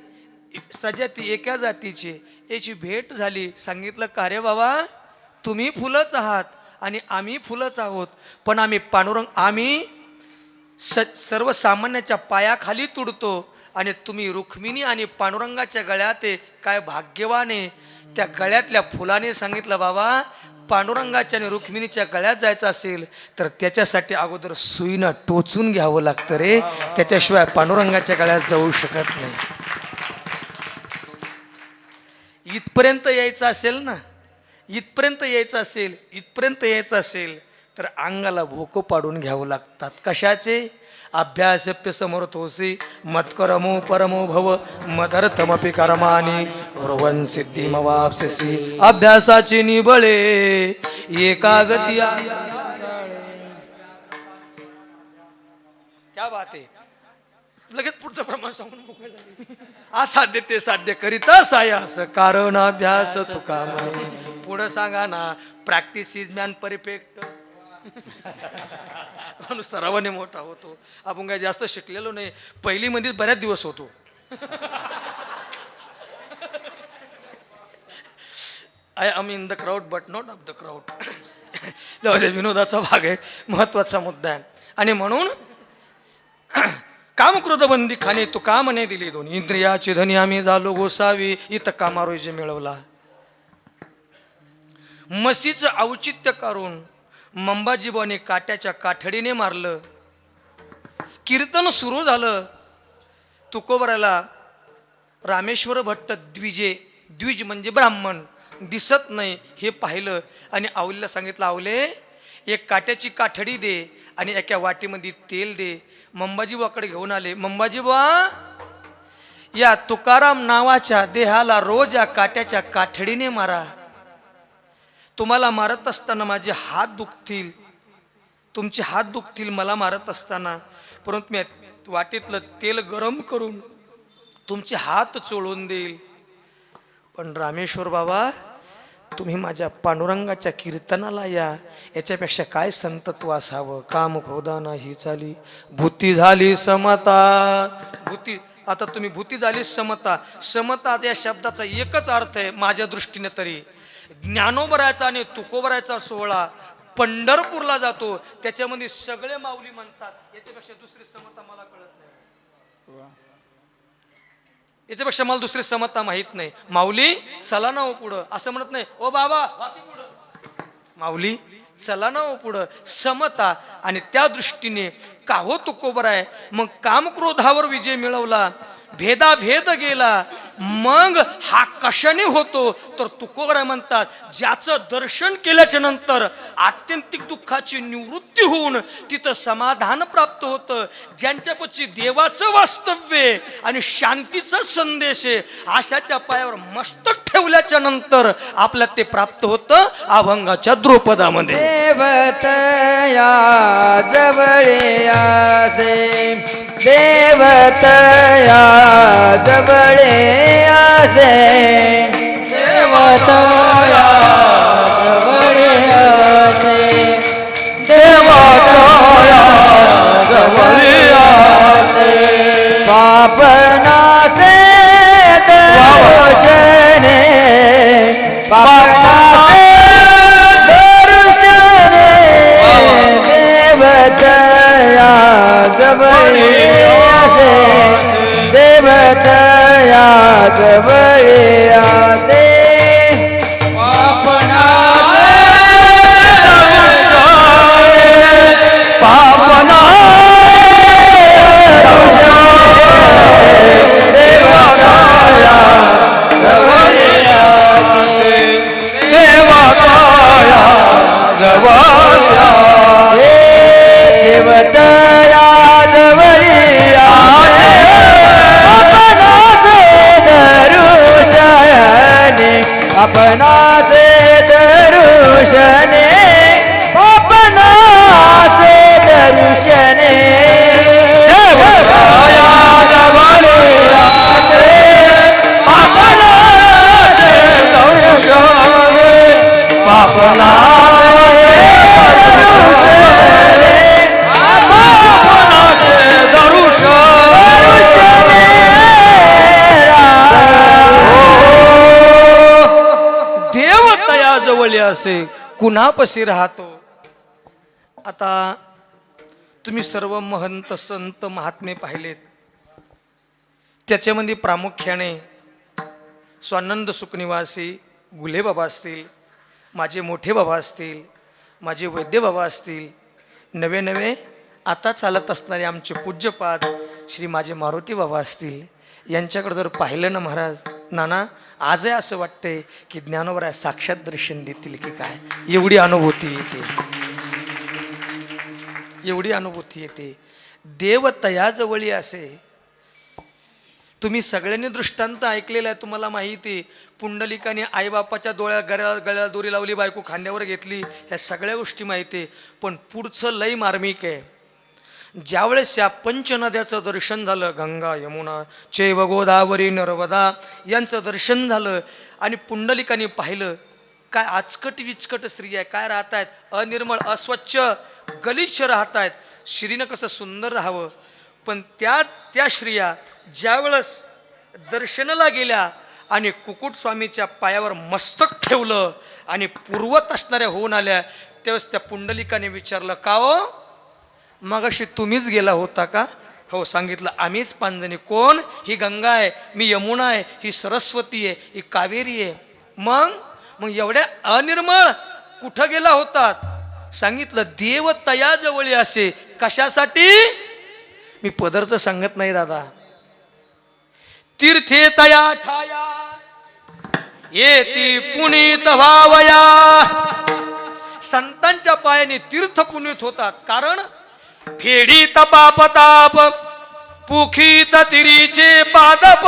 सजाती एका जातीची. याची भेट झाली, सांगितलं का रे बाबा, तुम्ही फुलंच आहात आणि आम्ही फुलंच आहोत, पण आम्ही आम्ही सर्वसामान्याच्या पायाखाली तुडतो आणि तुम्ही रुक्मिणी आणि पांडुरंगाच्या गळ्यात आहे. काय भाग्यवान आहे. त्या गळ्यातल्या फुलाने सांगितलं, बाबा पांडुरंगाच्या आणि रुक्मिणीच्या गळ्यात जायचं असेल तर त्याच्यासाठी अगोदर सुईनं टोचून घ्यावं लागतं रे, त्याच्याशिवाय पांडुरंगाच्या गळ्यात जाऊ शकत नाही. इथपर्यंत यायचं असेल ना, इथपर्यंत यायचं असेल तर अंगाला भोको पाडून घ्यावं लागतात. कशाचे? अभ्यासप्य समर्थोसी मत्करमो परमो भव मदर्थमपि कर्माणि कुर्वन् सिद्धिमवाप्स्यसि. अभ्यासाची निबळे एकागती. क्या बात आहे. लगेच पुढचं प्रमाण सांगून मोकळे झाले. असाध्य ते साध्य करिता सायास कारण अभ्यास तुका म्हणे. पुढं सांगा ना, प्रॅक्टिस इज मॅन परफेक्ट. माणूस सरावाने मोठा होतो. आपण काय जास्त शिकलेलो नाही, पहिली मध्ये बऱ्याच दिवस होतो. I am in the crowd but not of the crowd. विनोदाचा भाग आहे, महत्वाचा मुद्दा आहे. आणि म्हणून काम क्रोध बंदी खाणे तू कामने दिली दोन इंद्रियाची धनी आम्ही झालो गोसावी. इथं कामारोजी मिळवला. म्हशीचं औचित्य करून मंबाजीबाने काट्याच्या काठडीने मारलं. कीर्तन सुरू झालं. तुकोबराला रामेश्वर भट्ट द्विज म्हणजे ब्राह्मण दिसत नाही हे पाहिलं आणि आवलीला सांगितलं, आवले एक काट्याची काठडी दे आणि एका वाटीमध्ये तेल दे. मंबाजीबाकडे घेऊन आले. मंबाजीबा, या तुकाराम नावाच्या देहाला रोज या काट्याच्या काठडीने मारा. तुम्हाला मारत असताना माझे हात दुखतील, तुमचे हात दुखतील मला मारत असताना, परंतु मी वाटीतलं तेल गरम करून तुमचे हात चोळून देईल. पण रामेश्वर बाबा, तुम्ही माझ्या पांडुरंगाच्या कीर्तनाला या. याच्यापेक्षा काय संतत्व असावं. काम क्रोधा नाही झाली, भूती झाली समता. भूती, आता तुम्ही भूती झाली समता. समता या शब्दाचा एकच अर्थ आहे माझ्या दृष्टीने तरी. ज्ञानोबरायचा आणि तुकोबरायचा सोहळा पंढरपूरला जातो, त्याच्यामध्ये सगळे माऊली म्हणतात. याच्यापेक्षा दुसरी समता मला कळत नाही. याच्यापेक्षा मला दुसरी समता माहित नाही. माऊली चला ना हो पुढं असं म्हणत नाही. ओ बाबा माऊली चला ना हो पुढं. समता. आणि त्या दृष्टीने का हो तुकोबराय मग कामक्रोधावर विजय मिळवला, भेदाभेद गेला. मग हा कशाने होतो तर तुकोबराय म्हणतात, ज्याचं दर्शन केल्याच्या नंतर आत्यंतिक दुःखाची निवृत्ती होऊन तिथं समाधान प्राप्त होतं. ज्यांच्यापाशी देवाचं वास्तव्य आणि शांतीचा संदेश आहे, आशाच्या पायावर मस्तक ठेवल्याच्या नंतर आपल्याला ते प्राप्त होतं अभंगाच्या द्रुपदामध्ये. देवतया जवळे आसे, देवतया जवळे आसे, देवतया जवळे आसे, देवतया जवळे आसे. पापनासे दर्शने, पापनासे दर्शने, देवतया जवळे आसे, देवतया जवळे आसे. पापनासे असे कुणापशी राहतो. आता तुम्ही सर्व महंत संत महात्मे पाहिलेत. त्याच्यामध्ये प्रामुख्याने स्वानंद सुखनिवासी गुले बाबा असतील, माझे मोठे बाबा असतील, माझे वैद्य बाबा असतील, नवे नवे आता चालत असणारे आमचे पूज्यपाद श्री माझे मारुती बाबा असतील. यांच्याकडे जर पाहिलं ना महाराज नाना, आजही असं वाटतंय की ज्ञानोबराय साक्षात दर्शन देतील की काय. एवढी अनुभूती येते, एवढी अनुभूती येते. देव तयाजवळी असे. तुम्ही सगळ्यांनी दृष्टांत ऐकलेला आहे, तुम्हाला माहिती आहे. पुंडलिकाने आईबापाच्या गळ्याला दोरी लावली, बायको खांद्यावर घेतली, ह्या सगळ्या गोष्टी माहिती आहे. पण पुढचं लय मार्मिक आहे. ज्यावेळेस या पंचनद्याचं दर्शन झालं, गंगा यमुना चैव गोदावरी नर्मदा यांचं दर्शन झालं आणि पुंडलिकाने पाहिलं काय आचकट विचकट स्त्रिया काय राहत आहेत, अनिर्मळ अस्वच्छ गलिच्छ राहत आहेत. श्रीनं कसं सुंदर राहावं. पण त्या स्त्रिया ज्यावेळेस दर्शनाला गेल्या आणि कुकुट स्वामीच्या पायावर मस्तक ठेवलं आणि पूर्वत असणाऱ्या होऊन आल्या, त्यावेळेस त्या पुंडलिकाने विचारलं, का हो मगाशी तुम्हीच गेला होता का. हो सांगितलं, आम्हीच पांजणी. कोण. ही गंगा आहे, मी यमुना आहे, ही सरस्वती आहे, ही कावेरी आहे. मग एवढ्या अनिर्मळ कुठं गेला होतात. सांगितलं देव तयाजवळी असे. कशासाठी. मी पदार्थ सांगत नाही दादा. तीर्थे तया ठाया येती पुनीत भावया. संतांच्या पायाने तीर्थ पुनीत होतात. कारण फेडीत पापताप पुखीत तिरीचे पादप.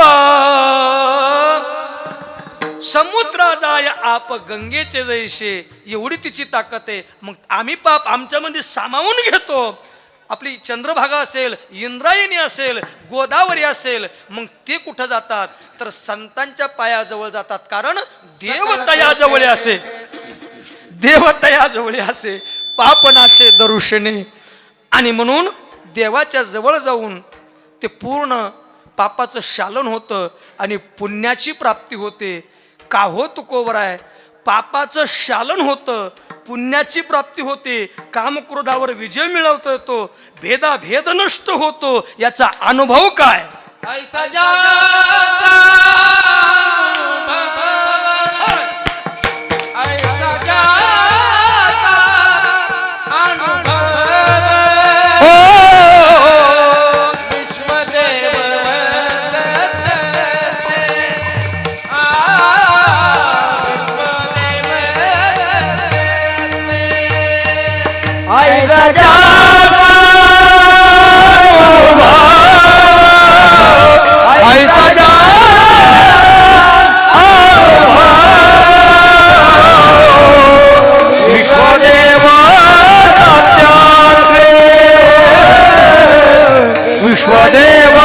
समुद्रा जाय आप गंगेचे जैसे. एवढी तिची ताकद आहे. मग आम्ही पाप आमच्यामध्ये सामावून घेतो. आपली चंद्रभागा असेल, इंद्रायणी असेल, गोदावरी असेल, मग ते कुठं जातात तर संतांच्या पायाजवळ जातात. कारण देवतयाजवळ असे, देवतयाजवळ असे पापनाशे दरुषणे. आणि म्हणून देवाच्या जवळ जाऊन ते पूर्ण पापाचं शालन होतं आणि पुण्याची प्राप्ती होते. का हो तुकोबराय. पापाचं शालन होतं, पुण्याची प्राप्ती होते, कामक्रोधावर विजय मिळवता येतो, भेदाभेद नष्ट होतो. याचा अनुभव काय. ऐसा जाता ऐसा जाता अनुभव विश्वदेव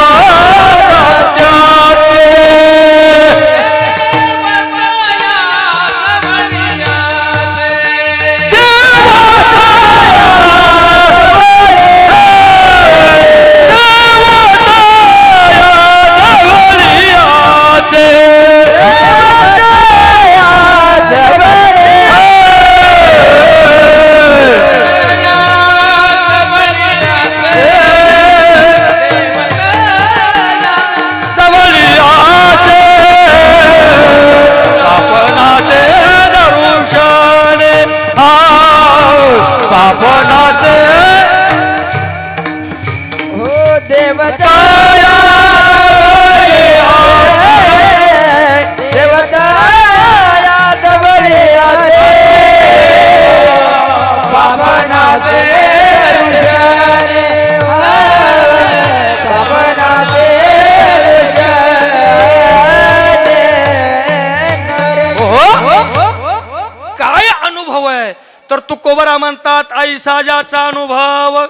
तुकोबरा म्हणतात ऐसा ज्याचा अनुभव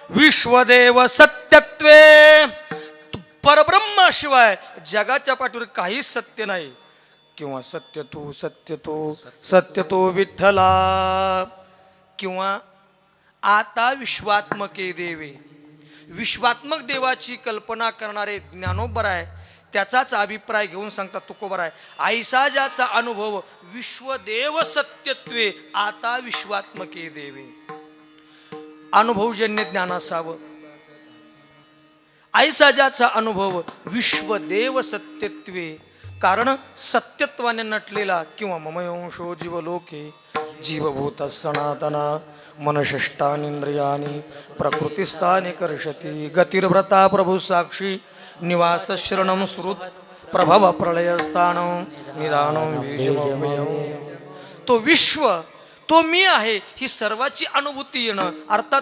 विश्वदेव सत्यत्वे. परब्रह्माशिवाय जगाच्या पाठीवर काहीच सत्य नाही. किंवा सत्य तू सत्य तू सत्य तो विठ्ठला. किंवा आता विश्वात्मके देवे. विश्वात्मक देवाची कल्पना करणारे ज्ञानोबर आहे त्याचाच अभिप्राय घेऊन सांगतात तुकोबराय. ऐसा ज्याचा अनुभव विश्वदेव सत्यत्वे आता विश्वात्मके देवे. अनुभवजन्य ज्ञान असावं. ऐसा ज्याचा अनुभव विश्वदेव सत्यत्वे, कारण सत्यत्वाने नटलेला किंवा ममयोंशो जीवलोके जीवभूत सनातना मनशिष्टानिंद्रियानि प्रकृतिस्थानि कर्षति गतिर्व्रता प्रभु साक्षी निवास शरणम श्रुत प्रभव प्रलयस्थानं निदानं बीजमव्ययम्. तो विश्व, तो मी आहे, ही सर्वाची अनुभूती येणं, अर्थात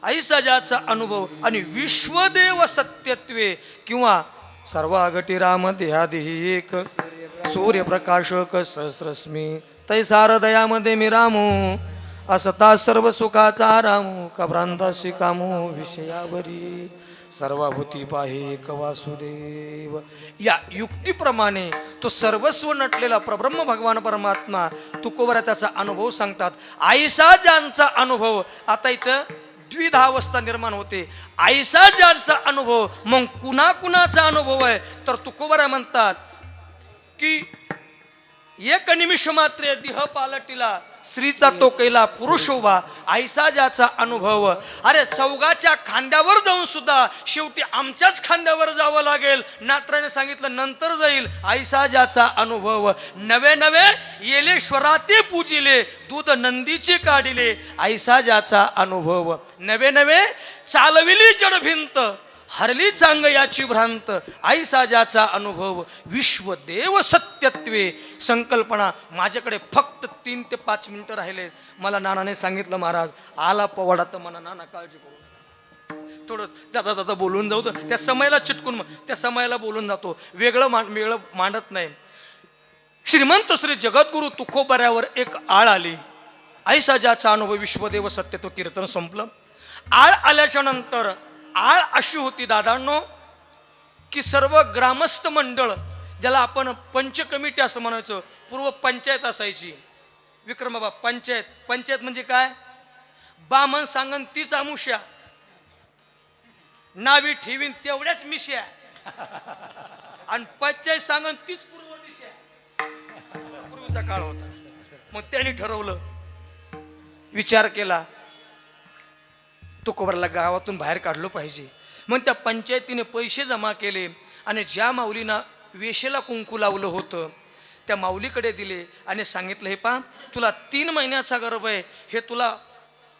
ऐसा ज्याचा अनुभव आणि विश्वदेव सत्यत्वे किंवा सर्वागटी राम देहादेही एक सूर्यप्रकाशक सहस्रस्मी तैसा हृदयामध्ये मी रामू असता सर्व सुखाचा रामू कभ्रांताशी कामू विषयावरी सर्वाभूती पाहे एक वासुदेव. या युक्तीप्रमाणे तो सर्वस्व नटलेला प्रब्रह्म भगवान परमात्मा तुकोबरा त्याचा अनुभव सांगतात. ऐसा ज्यांचा अनुभव, आता इथं द्विधावस्था निर्माण होते. ऐसा ज्यांचा अनुभव, मग कुणाचा अनुभव आहे तर तुकोबरा म्हणतात की एक निमिष मात्र देह पालटिला स्त्रीचा तो कैला पुरुष उभा. ऐसा ज्याचा अनुभव, अरे चौगाच्या खांद्यावर जाऊन सुद्धा शेवटी आमच्याच खांद्यावर जावं लागेल. नात्राने सांगितलं नंतर जाईल. ऐसा ज्याचा अनुभव नवे नवे येलेश्वराते पूजिले दूध नंदीचे काढिले. ऐसा ज्याचा अनुभव नवे नवे चालविली जडभिंत हरली चांग याची भ्रांत. ऐसा ज्याचा अनुभव विश्वदेव सत्यत्वे. संकल्पना, माझ्याकडे फक्त 3 ते 5 मिनिटं राहिले. मला नानाने सांगितलं महाराज आला पवाडा तर म्हणा नाना काळजी करू, थोडं जाता जाता बोलून जाऊ. तर त्या समयाला चिटकून त्या समयाला बोलून जातो, वेगळं मांडत नाही. श्रीमंत श्री जगद्गुरु तुकोबऱ्यावर एक आळ आली. ऐसा ज्याचा अनुभव विश्वदेव सत्यत्व कीर्तन संपलं. आळ आल्याच्या नंतर आळ अशी होती दादांनो की सर्व ग्रामस्थ मंडळ, ज्याला आपण पंच कमिटी असं म्हणायचो, पूर्व पंचायत असायची. विक्रमबाबा पंचायत म्हणजे काय? बामण सांगन तीच आमुष्या, नावी ठेवीन तेवढ्याच मिश्या, आणि पंचायत सांगन तीच पूर्व दिशा. पूर्वीचा काळ होता. मग त्यांनी ठरवलं, विचार केला, तुकोबराला गावातून बाहेर काढलं पाहिजे. मग त्या पंचायतीने पैसे जमा केले आणि ज्या माऊलींना वेशेला कुंकू लावलं होतं त्या माऊलीकडे दिले आणि सांगितलं, हे पा तुला 3 महिन्याचा गर्भ आहे, हे तुला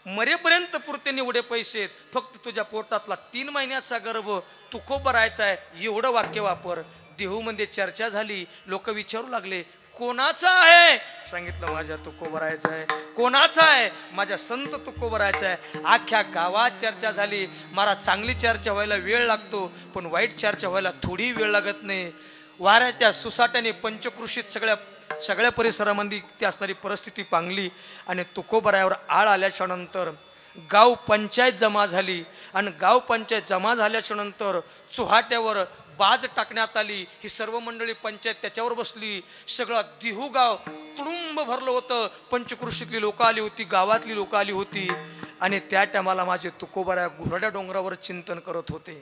मरेपर्यंत पुरते एवढे पैसे आहेत, फक्त तुझ्या पोटातला 3 महिन्याचा गर्भ तुकोबरायचा आहे, एवढं वाक्य वापर. देहूमध्ये चर्चा झाली. लोक विचारू लागले कोणाचा आहे? सांगितलं माझ्या तुकोबरायचा आहे. कोणाचा आहे? माझ्या संत तुकोबरायचा आहे. अख्ख्या गावात चर्चा झाली. महाराज चांगली चर्चा व्हायला वेळ लागतो, पण वाईट चर्चा व्हायला थोडी वेळ लागत नाही. वाऱ्याच्या सुसाट्याने पंचकृषीत सगळ्या परिसरामध्ये ती असणारी परिस्थिती पांगली आणि तुकोबरायावर आळ आल्याच्या नंतर गाव पंचायत जमा झाली. आणि गाव पंचायत जमा झाल्याच्या नंतर चुहाट्यावर बाज टाकण्यात आली. ही सर्व मंडळी पंचायत त्याच्यावर बसली. सगळं देहू गाव तुडुंब भरलं होतं. पंचकृषीतली लोक आली होती, गावातली लोक आली होती. आणि त्या टायमाला माझे तुकोबराया घोरड्या डोंगरावर चिंतन करत होते.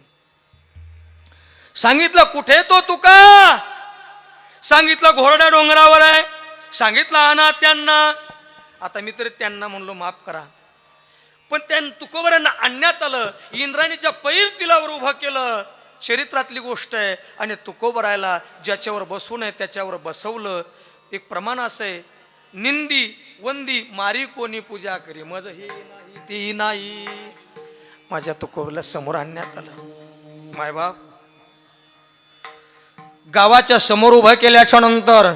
सांगितलं कुठे तो तुका? सांगितलं घोरड्या डोंगरावर आहे. सांगितलं आणा त्यांना. आता मी तरी त्यांना म्हणलो माफ करा, पण त्या तुकोबरायांना आणण्यात आलं. इंद्राणीच्या पैर तिलावर उभं केलं. चरित्रातली गोष्ट आहे. आणि तुकोबरायला ज्याच्यावर बसवून आहे त्याच्यावर बसवलं. एक प्रमाण असं आहे, निंदी वंदी मारी कोणी पूजा करी, मज हे नाही ते नाही. माझ्या तुकोबराला समोर आणण्यात आलं. मायबाप गावाच्या समोर उभं केल्याच्या नंतर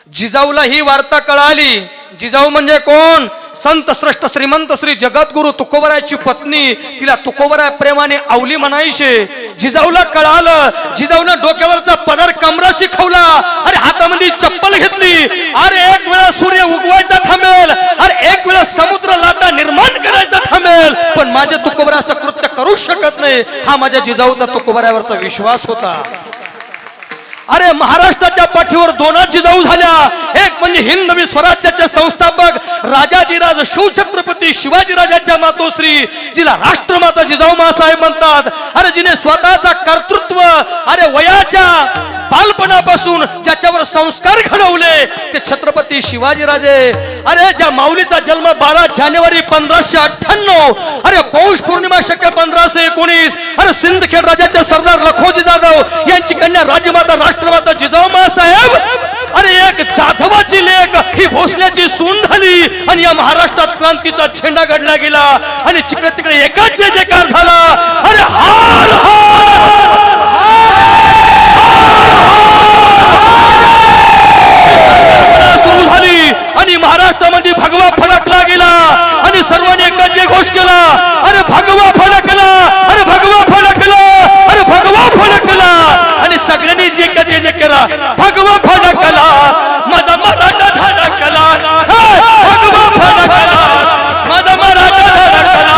जिजाऊला ही वार्ता कळाली. जिजाऊ म्हणजे कोण? संत श्रेष्ठ श्रीमंत श्री जगद्गुरु तुकोबरायाची पत्नी. तिला तुकोबराया प्रेमाने आवली म्हणायचे. जिजाऊला कळालं. जिजाऊनं डोक्यावरचा पदर कमराशी खवला. अरे हातामध्ये चप्पल घेतली. अरे एक वेळा सूर्य उगवायचा थांबेल, अरे एक वेळा समुद्र लाटा निर्माण करायचा थांबेल, पण माझे तुकोबराया असं कृत्य करू शकत नाही. हा माझ्या जिजाऊचा तुकोबरायावरचा विश्वास होता. अरे महाराष्ट्राच्या पाठीवर 2 जिजाऊ झाल्या. एक एक म्हणजे हिंद नवी स्वराज्याचे संस्थापक राजाधिराज शिवछत्रपती शिवाजीराजाच्या मातोश्री, जिला राष्ट्रमाता जिजाऊ मासाहेब म्हणतात. अरे जिने स्वतःचा कर्तृत्व अरे वयाच्या बालपणापासून ज्याच्यावर संस्कार घडवले ते छत्रपती शिवाजीराजे. अरे ज्या माऊलीचा जन्म 12 जानेवारी 1598, अरे पौष पौर्णिमा शक्य 1519, अरे सिंदखेड राजाचे सरदार लखोजी जाधव यांची कन्या राजमाता राष्ट्रमाता जिजाऊ मासाहेब, अरे एक जाधवाची लेक ही भोसल्याची सून झाली आणि या महाराष्ट्रात क्रांतीचा झेंडा गडला गेला आणि जिकडे तिकडे एकाच जयकार झाला. अरे हार सुरू झाली आणि महाराष्ट्रामध्ये भगवा फडकला गेला आणि सर्वांनी एकच घोष केला, अरे भगवा फडकला, अरे भगवा फडकला, अरे भगवा फडकला. आणि सगळ्यांनी जे कजे जे केला भगवा फडकला, माझा मराठा धडकला, भगवा फडकला, माझा मराठा धडकला.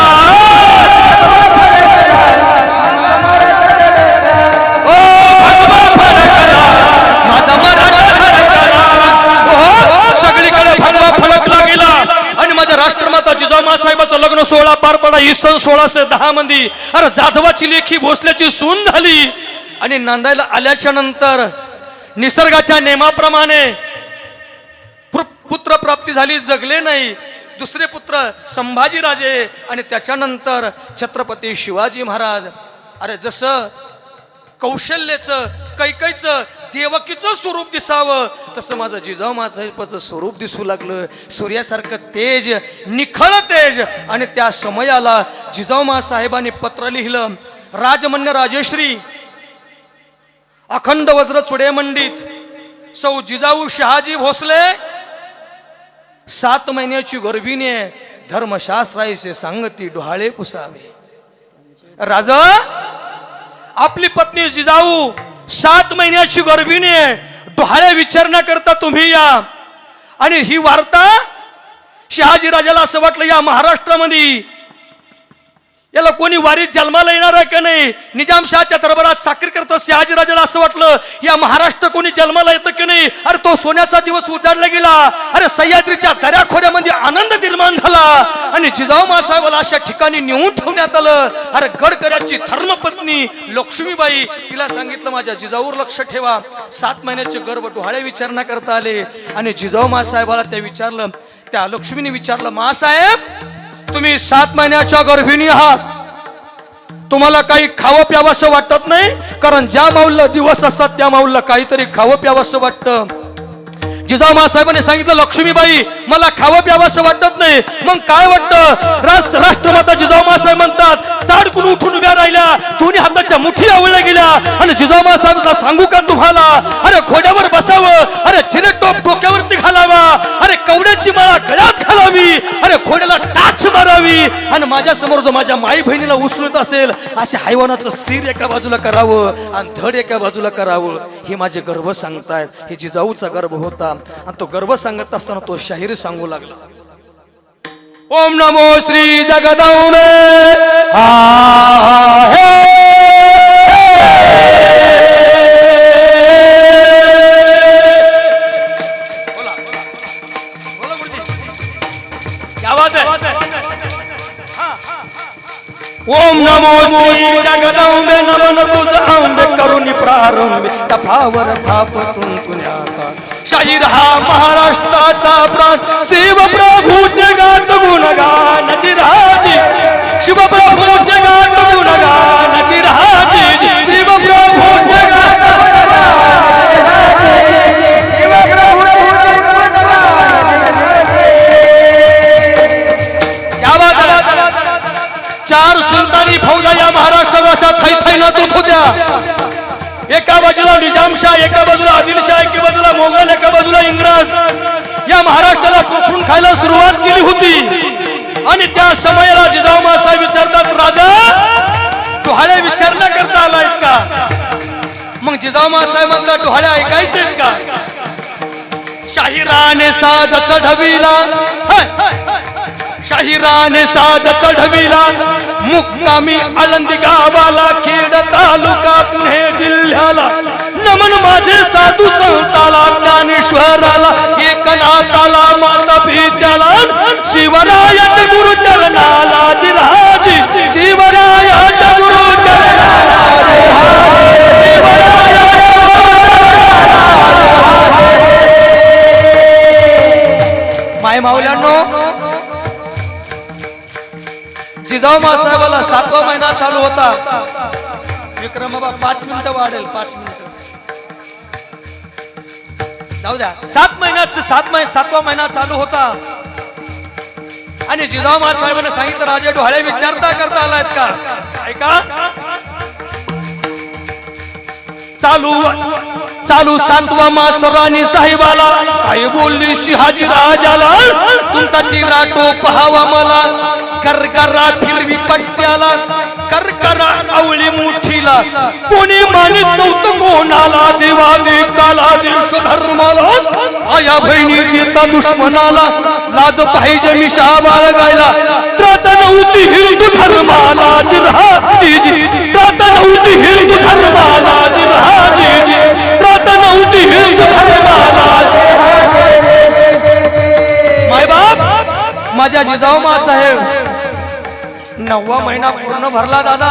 साहेबाचं लग्न सोहळा पार पडला इसं 1610 मध्ये. अरे जाधवाची लेखी भोसल्याची सून झाली आणि नांदायला आल्याच्या नंतर निसर्गाच्या नेमाप्रमाणे पुत्र प्राप्ती झाली, जगले नाही. दुसरे पुत्र संभाजीराजे आणि त्याच्यानंतर छत्रपती शिवाजी महाराज. अरे जसं कौशल्याचं कैकईचं देवकीचं स्वरूप दिसावं तसं माझं जिजाऊ मासाहेबाचं स्वरूप दिसू लागलं. सूर्यासारखं तेज, निखळ तेज. आणि त्या समयाला जिजाऊ मासाहेबांनी पत्र लिहिलं. राजमान्य राजेश्री अखंड वज्र चुडेमंडित सौ जिजाऊ शहाजी भोसले 7 महिन्याची गर्भिणी धर्मशास्त्राईचे सांगती डोहाळे पुसावे. राजा आपली पत्नी जिजाऊ 7 महिन्याची गर्भिणी डोहाळे विचारण्याकरता तुम्ही या. आणि ही वार्ता शहाजी राजाला असं वाटलं या महाराष्ट्रामध्ये याला कोणी वारीत जन्माला येणार आहे का नाही. निजामशाहच्या दरबारात चाकरी करत शहाजी राजाला असं वाटलं या महाराष्ट्र कोणी जन्माला येतं की नाही. अरे तो सोन्याचा दिवस उजाडला गेला. अरे सह्याद्रीच्या दऱ्याखोऱ्यामध्ये आनंद निर्माण झाला आणि जिजाऊ मासाहेबाला अशा ठिकाणी नेऊन ठेवण्यात आलं. अरे गडकऱ्याची धर्मपत्नी लक्ष्मीबाई तिला सांगितलं माझ्या जिजाऊवर लक्ष ठेवा. 7 महिन्याचे गर्भ डोहाळे विचारणा करता आले आणि जिजाऊ मासाहेबाला ते विचारलं. त्या लक्ष्मीने विचारलं, मासाहेब तुम्ही 7 महिन्याच्या गर्भिणी आहात, तुम्हाला काही खावं प्यावंसं वाटत नाही. कारण ज्या माऊलीला दिवस असतात त्या माऊलीला काहीतरी खावं प्यावंसं वाटतं. जिजाऊ मासाहेबांनी सांगितलं, लक्ष्मीबाई मला खावं प्यावंसं वाटत नाही. मग काय वाटतं. राष्ट्रमाता जिजाऊ मासाहेब म्हणतात ताडकून उठून उभ्या राहिल्या, दोन्ही हाताच्या मुठी आवळल्या गेल्या आणि जिजाऊ मासाहेबांना सांगू का तुम्हाला, अरे घोड्यावर बसावं, अरे चिरेटोप डोक्यावरती घालावा, अरे कवड्याची माळा गळ्यात घालावी, अरे घोड्याला टाच मारावी आणि माझ्या समोर जो माझ्या माई बहिणीला उचलत असेल असे हैवानाचं सिर एका बाजूला करावं आणि धड एका बाजूला करावं. हे माझे गर्भ सांगतायत. हे जिजाऊचा गर्भ होता आणि तो गर्भ सांगत असताना तो शाहीर सांगू लागला. ओम नमो श्री जगदंबे ओम नमो श्री जगदंबे नमन तुझ आंबे करुणी प्रारंभे तफावर थाप तुंतुन्याता. शाहीर हा महाराष्ट्राचा प्राण शिवप्रभूचे गात गुणगान जिराजी. शिवप्रभूचे गात गुणगान जिराजी. शिवप्रभूचे गात चार सुलतानी फौजा या महाराष्ट्र अशा थैथै नाचत होत्या. एका बाजूला निजामशाह, एका बाजूला आदिलशाह, एका बाजूला मोगल, एका बाजूला इंग्रज या महाराष्ट्राला कोकून खायला सुरुवात केली होती. आणि त्या समयाला जिजाऊ मासाहेब विचारतात, राजा डोहाळे विचारणा करता आलायत का. मग जिजाऊ मासाहेब म्हणतात डोहाळे ऐकायचे का. शाहिराने साज चढविला, शाहिराने साद चढविला मुक्कामी आळंदी गावाला खेड तालुका पुणे जिल्ह्याला नमन माझे साधू संताला ज्ञानेश्वराला एकनाथाला माता पित्याला शिवरायाच्या गुरु चरणाला जिराजी शिवरायाच्या गुरु चरणाला माय माऊल्यांनो जिजाऊ मासाहेबाला 7वा महिना चालू होता. विक्रम बाबा 5 मिनिटं वाढेल 5 मिनिटं जाऊ द्या. 7वा महिना चालू होता आणि जिजाऊ मासाहेबांनी सांगितलं राजे डोहाळे विचारता करता आलायत का ऐका. चालू 7वा मास राणी साहेबाला काय बोलली शहाजी राजाला तुमचा तिरा टोप हवा मला करकरा फिरवी पट्ट्याला करकरा आवळी मुठीला कोणी मानित नव्हतं कोणाला देवादी काला देश धर्माला आया बहिणी देता दुश्मनाला लाज पाहिजे मी शाबाळ गायला त्रात नव्हती हिंदू धर्माला जिरहाजी त्रात नव्हती हिंदू धर्माला जिरहाजी त्रात नव्हती हिंदू धर्माला मायबाप माझ्या जिजाऊ मासाहेब 9वा महिना पूर्ण भरला दादा.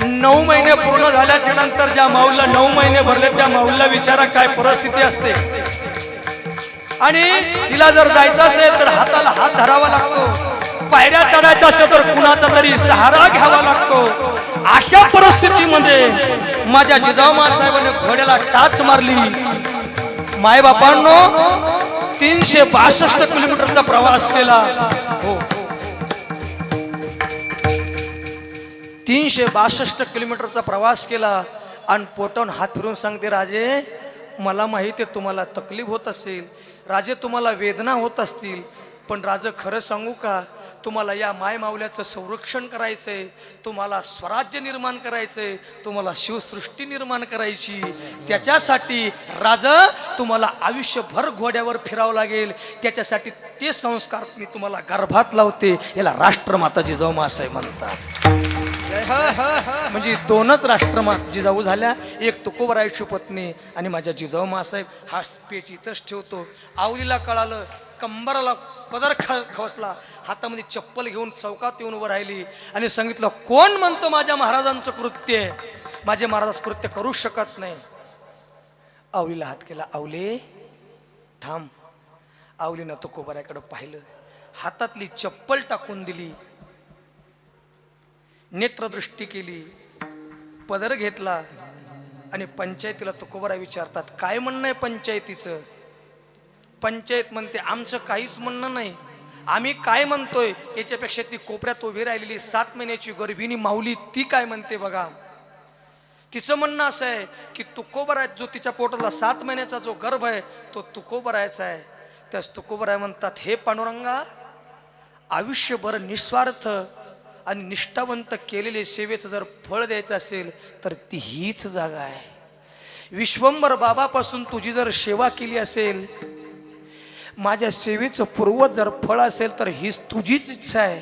9 महिने पूर्ण झाल्याच्या नंतर ज्या माऊला 9 महिने भरले त्या माऊला विचारा काय परिस्थिती असते. आणि तिला जर जायचं असेल तर हाताला हात धरावा लागतो, पायऱ्या चढायच्या असेल तर कुणाचा तरी सहारा घ्यावा लागतो. अशा परिस्थितीमध्ये माझ्या जिजाऊ मासाहेबांनी घोड्याला टाच मारली. मायबापांनो 362 किलोमीटरचा प्रवास केला. हो 362 किलोमीटरचा प्रवास केला आणि पोटावून हात फिरून सांगते राजे मला माहिती आहे तुम्हाला तकलीफ होत असेल, राजे तुम्हाला वेदना होत असतील, पण राजे खरं सांगू का तुम्हाला या माय माऊल्याचं संरक्षण करायचंय, तुम्हाला स्वराज्य निर्माण करायचंय, तुम्हाला शिवसृष्टी निर्माण करायची. त्याच्यासाठी राजा तुम्हाला आयुष्यभर घोड्यावर फिरावं लागेल. त्याच्यासाठी ते संस्कार मी तुम्हाला गर्भात लावते. याला राष्ट्रमाता जिजाऊ मासाहेब म्हणतात. म्हणजे 2च राष्ट्रमाता जिजाऊ झाल्या, एक तुकोबरायची पत्नी आणि माझ्या जिजाऊ मासाहेब. हा पेच इथंच ठेवतो. आवलीला कळालं, कंबराला पदर खवसला, हातामध्ये चप्पल घेऊन चौकात येऊन उभं राहिली आणि सांगितलं कोण म्हणतो माझ्या महाराजांचं कृत्य, माझे महाराज कृत्य करू शकत नाही. आवलीला हात केला, आवले थांब. आवलीनं तुकोबरायकडे पाहिलं, हातातली चप्पल टाकून दिली, नेत्रदृष्टी केली, पदर घेतला आणि पंचायतीला तुकोबराय विचारतात काय म्हणणं आहे पंचायतीचं. पंचायत म्हणते आमचं काहीच म्हणणं नाही, आम्ही काय म्हणतोय याच्यापेक्षा ती कोपऱ्यात उभी राहिलेली 7 महिन्याची गर्भिणी माऊली ती काय म्हणते बघा. तिचं म्हणणं असं आहे की तुकोबराय जो तिच्या पोटाला 7 महिन्याचा जो गर्भ आहे तो तुकोबरायचा आहे. त्याच तुकोबराय म्हणतात हे पांडुरंगा आयुष्यभर निस्वार्थ आणि निष्ठावंत केलेले सेवेचं जर फळ द्यायचं असेल तर ती हीच जागा आहे. विश्वंभर बाबापासून तुझी जर सेवा केली असेल, माझ्या सेवेचं पूर्वज जर फळ असेल तर हीच तुझीच इच्छा आहे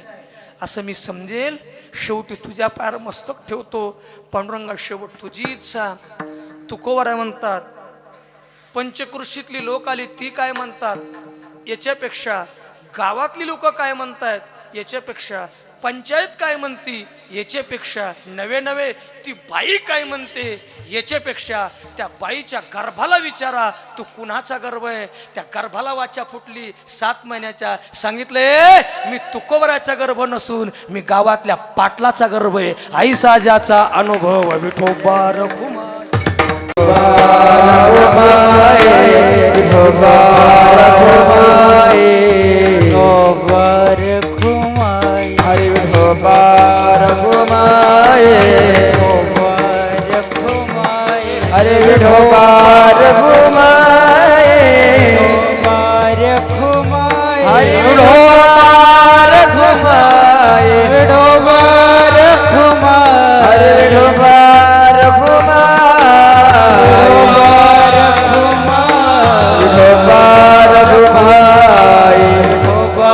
असं मी समजेल. शेवटी तुझ्या पायावर मस्तक ठेवतो पांडुरंगा, शेवट तुझी इच्छा. तुकोबराय म्हणतात पंचकृषीतली लोक आली ती काय म्हणतात याच्यापेक्षा, गावातली लोक काय म्हणतात याच्यापेक्षा, पंचायत काय म्हणती याच्यापेक्षा, नवे ती बाई काय म्हणते याच्यापेक्षा त्या बाईच्या गर्भाला विचारा तू कुणाचा गर्भ आहे. त्या गर्भाला वाचा फुटली 7 महिन्याच्या. सांगितले मी तुकोबरायचा गर्भ नसून मी गावातल्या पाटलाचा गर्भ आहे. आई साजाचा अनुभव विठोबा रघुमाई. हरे विठोबा रघुमाई, हरे विठोबा रघुमाई, हरे विठोबा रघुमाई, विठोबा रघुमाई, हरे विठोबा रघुमाई, विठोबा रघुमाई, विठोबा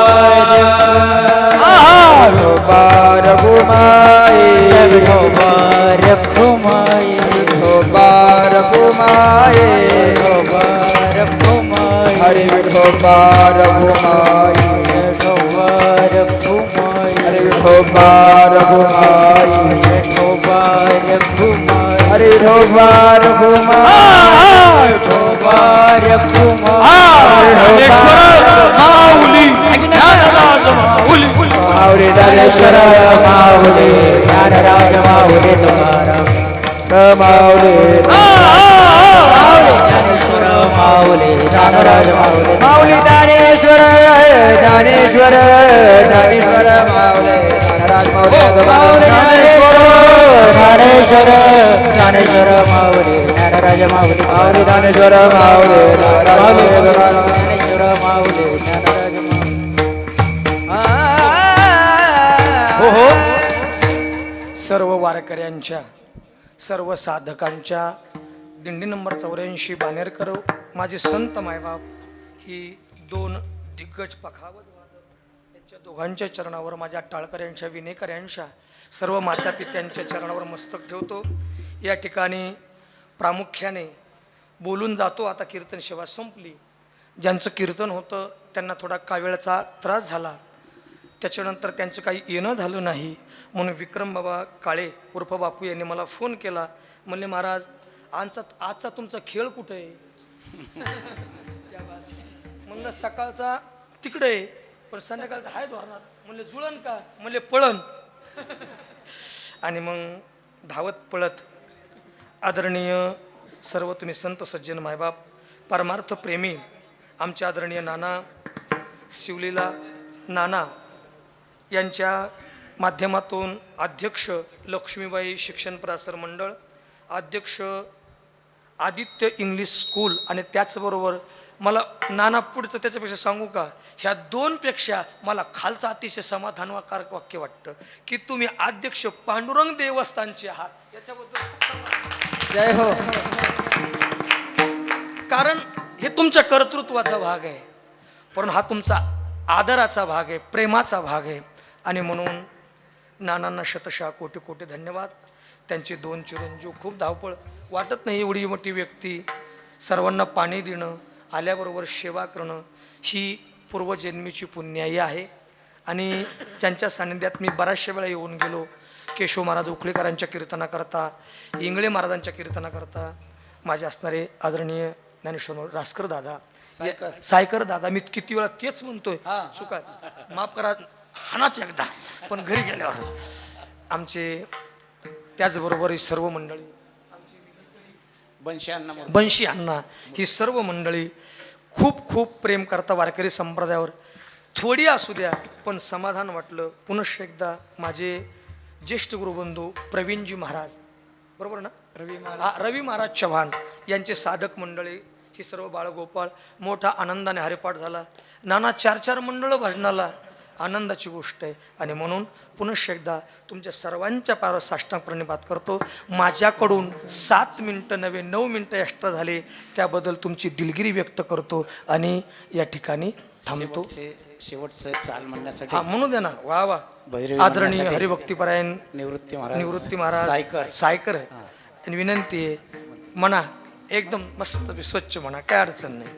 रखुमाई विठोबा रखुमाई विठोबा रखुमाई विठोबा रखुमाई हरे विठोबा रखुमाई विठोबा रखुमाई हरे विठोबा रखुमाई विठोबा रखुमाई हरे विठोबा रखुमाई विठोबा रखुमाई माऊली ज्ञानराज माऊली माऊली ज्ञानेश्वर माऊली ज्ञानराज माऊली तुकाराम माऊली ज्ञानेश्वर माऊली ज्ञानराज माऊली माऊली ज्ञानेश्वर ज्ञानेश्वर ज्ञानेश्वर माऊली ज्ञानराज माऊली माऊली ज्ञानेश्वर ज्ञानेश्वर ज्ञानेश्वर माऊली ज्ञानराज माऊली माऊली ज्ञानेश्वर माऊली ज्ञानेश्वर माऊली ज्ञानराज माऊली हो सर्व वारकऱ्यांच्या सर्व साधकांच्या दिंडी नंबर 84 बाणेरकर माझे संत मायबाप ही दोन दिग्गज पखावत वादक यांच्या दोघांच्या चरणावर माझ्या टाळकऱ्यांच्या विनेकऱ्यांच्या सर्व मातापित्यांच्या चरणावर मस्तक ठेवतो. या ठिकाणी प्रामुख्याने बोलून जातो. आता कीर्तन सेवा संपली. ज्यांचं कीर्तन होतं त्यांना थोडा कावेळचा त्रास झाला, त्याच्यानंतर त्यांचं काही येणं झालं नाही, म्हणून विक्रम बाबा काळे उर्फ बापू यांनी मला फोन केला. म्हणले महाराज आजचा तुमचा खेळ कुठे आहे? म्हणलं सकाळचा तिकडे आहे, पण संध्याकाळचा हाय धोरणात. म्हणले जुळण का? म्हणले पळण. आणि मग धावत पळत आदरणीय सर्व तुम्ही संत सज्जन मायबाप परमार्थ प्रेमी आमचे आदरणीय नाना शिवलीला नाना यांच्या माध्यमातून अध्यक्ष लक्ष्मीबाई शिक्षण प्रसार मंडळ, अध्यक्ष आदित्य इंग्लिश स्कूल, आणि त्याचबरोबर मला नाना पुढचं त्याच्यापेक्षा सांगू का, ह्या दोनपेक्षा मला खालचं अतिशय समाधानकारक वाक्य वाटतं की तुम्ही अध्यक्ष पांडुरंग देवस्थानचे आहात. याच्याबद्दल जय हो. कारण हे तुमच्या कर्तृत्वाचा भाग आहे, पण हा तुमचा आदराचा भाग आहे, प्रेमाचा भाग आहे. आणि म्हणून नानांना शतशः कोटी कोटी धन्यवाद. त्यांचे दोन चिरंजीव, खूप धावपळ वाटत नाही एवढी मोठी व्यक्ती, सर्वांना पाणी देणं, आल्याबरोबर सेवा करणं ही पूर्वजन्मीची पुण्याई आहे. आणि त्यांच्या सान्निध्यात मी बऱ्याचशा वेळा येऊन गेलो. केशव महाराज उकळीकरांच्या कीर्तनाकरता, इंगळे महाराजांच्या कीर्तनाकरता माझे असणारे आदरणीय ज्ञानेश्वर रासकर दादा, सायकर दादा, मी किती वेळा तेच म्हणतोय, चुका माफ करा, हानाच एकदा, पण घरी गेल्यावर आमचे त्याचबरोबर ही सर्व मंडळी, बंशी अण्णा, ही सर्व मंडळी खूप खूप प्रेम करता वारकरी संप्रदायावर. थोडी असू द्या पण समाधान वाटलं. पुनश्च एकदा माझे ज्येष्ठ गुरुबंधू प्रवीणजी महाराज, बरोबर ना, रवी महाराज चव्हाण यांचे साधक मंडळी, ही सर्व बाळगोपाळ, मोठा आनंदाने हरिपाठ झाला. नाना 4-4 मंडळ भजनाला, आनंदाची गोष्ट आहे. आणि म्हणून पुनश्च एकदा तुमच्या सर्वांच्या पायावर साष्टांग प्रणिपात करतो. माझ्याकडून 7 मिनिटं नव्हे 9 मिनिटं एक्स्ट्रा झाले, त्याबद्दल तुमची दिलगिरी व्यक्त करतो आणि या ठिकाणी थांबतो. शेवटचं चाल म्हणण्यासाठी हा म्हणू दे ना. वा वा. आदरणीय हरिभक्तीपरायण निवृत्ती महाराज सायकर आणि विनंती आहे, म्हणा एकदम मस्त स्वच्छ म्हणा, काय अडचण नाही.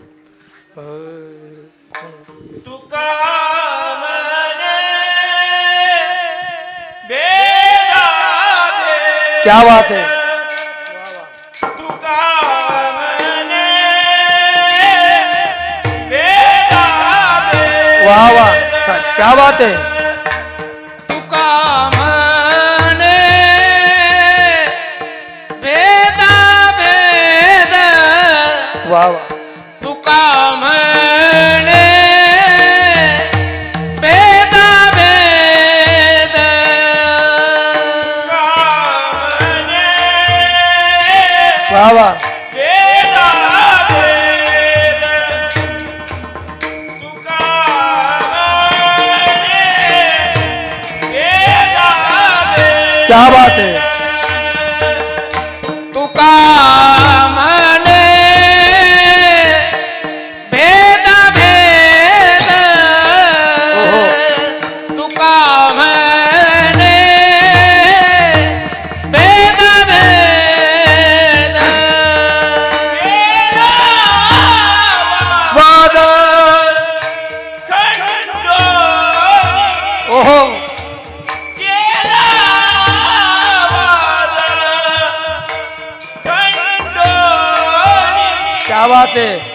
तुका मने बेदा दे, क्या बात है. तुका मने बेदा दे, वाह वाह, क्या बात है. तुका मने बेदा भेद, वाह वाह. तुका म्हणे भेदा भेद, वाह वाह. भेदा भेद, तुका म्हणे भेदा भेद, क्या बात है. तुका म्हणे भेदा भेद, तुका म्हणे क्या बात आहे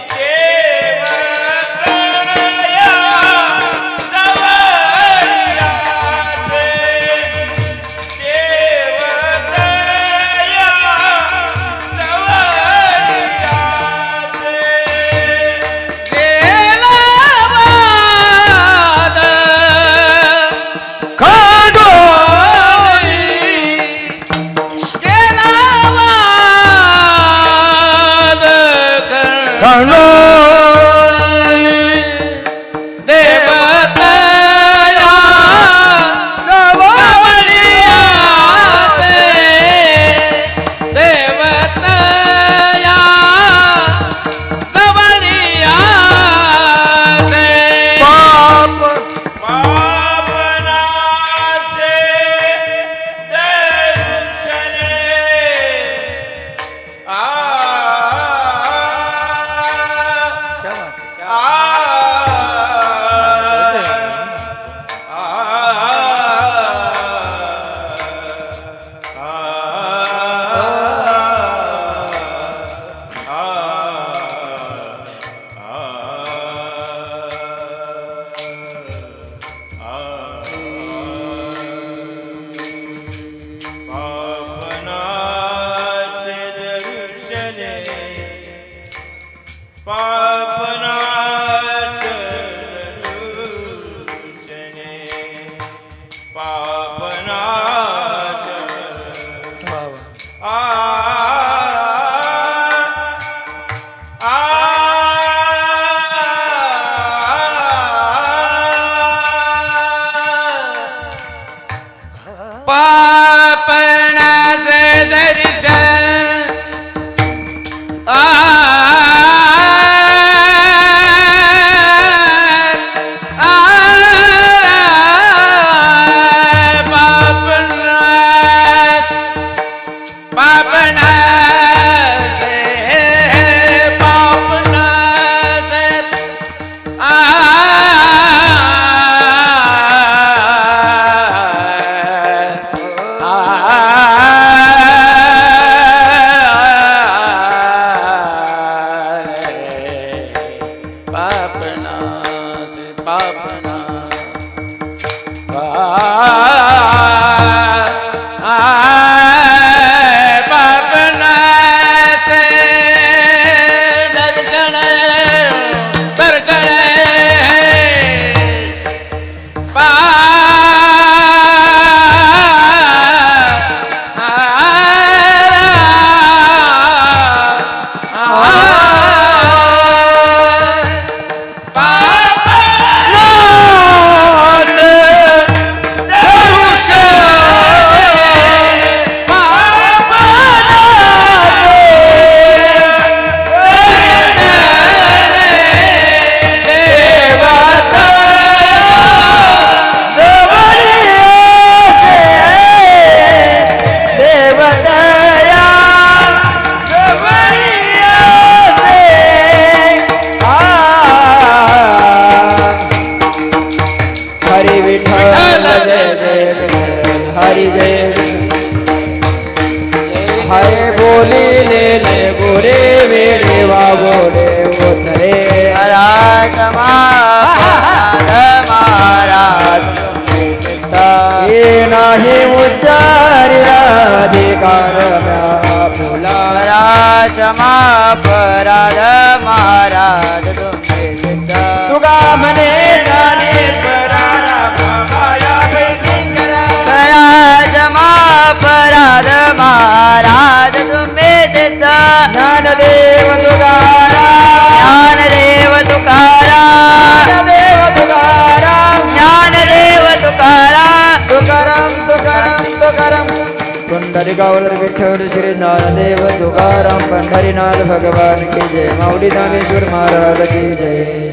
नाही उच्चारिराधिकार फुला क्षमा पराध महाराज तुम्ही सिद्ध तुगा म्हणे ज्ञानेश्वराला माया पैकी करा क्षमा पराध महाराज तुम्ही सिद्ध ज्ञानदेव तुकाराम ज्ञानदेव तुकाराम ज्ञानदेव तुकाराम ज्ञानदेव तुकाराम तुकाराम तुकाराम तुकाराम पंढरीगावकर विठ्ठल श्री ज्ञानदेव तुकाराम पंढरीनाथ भगवान की जय माऊली ज्ञानेश्वर महाराज की जय.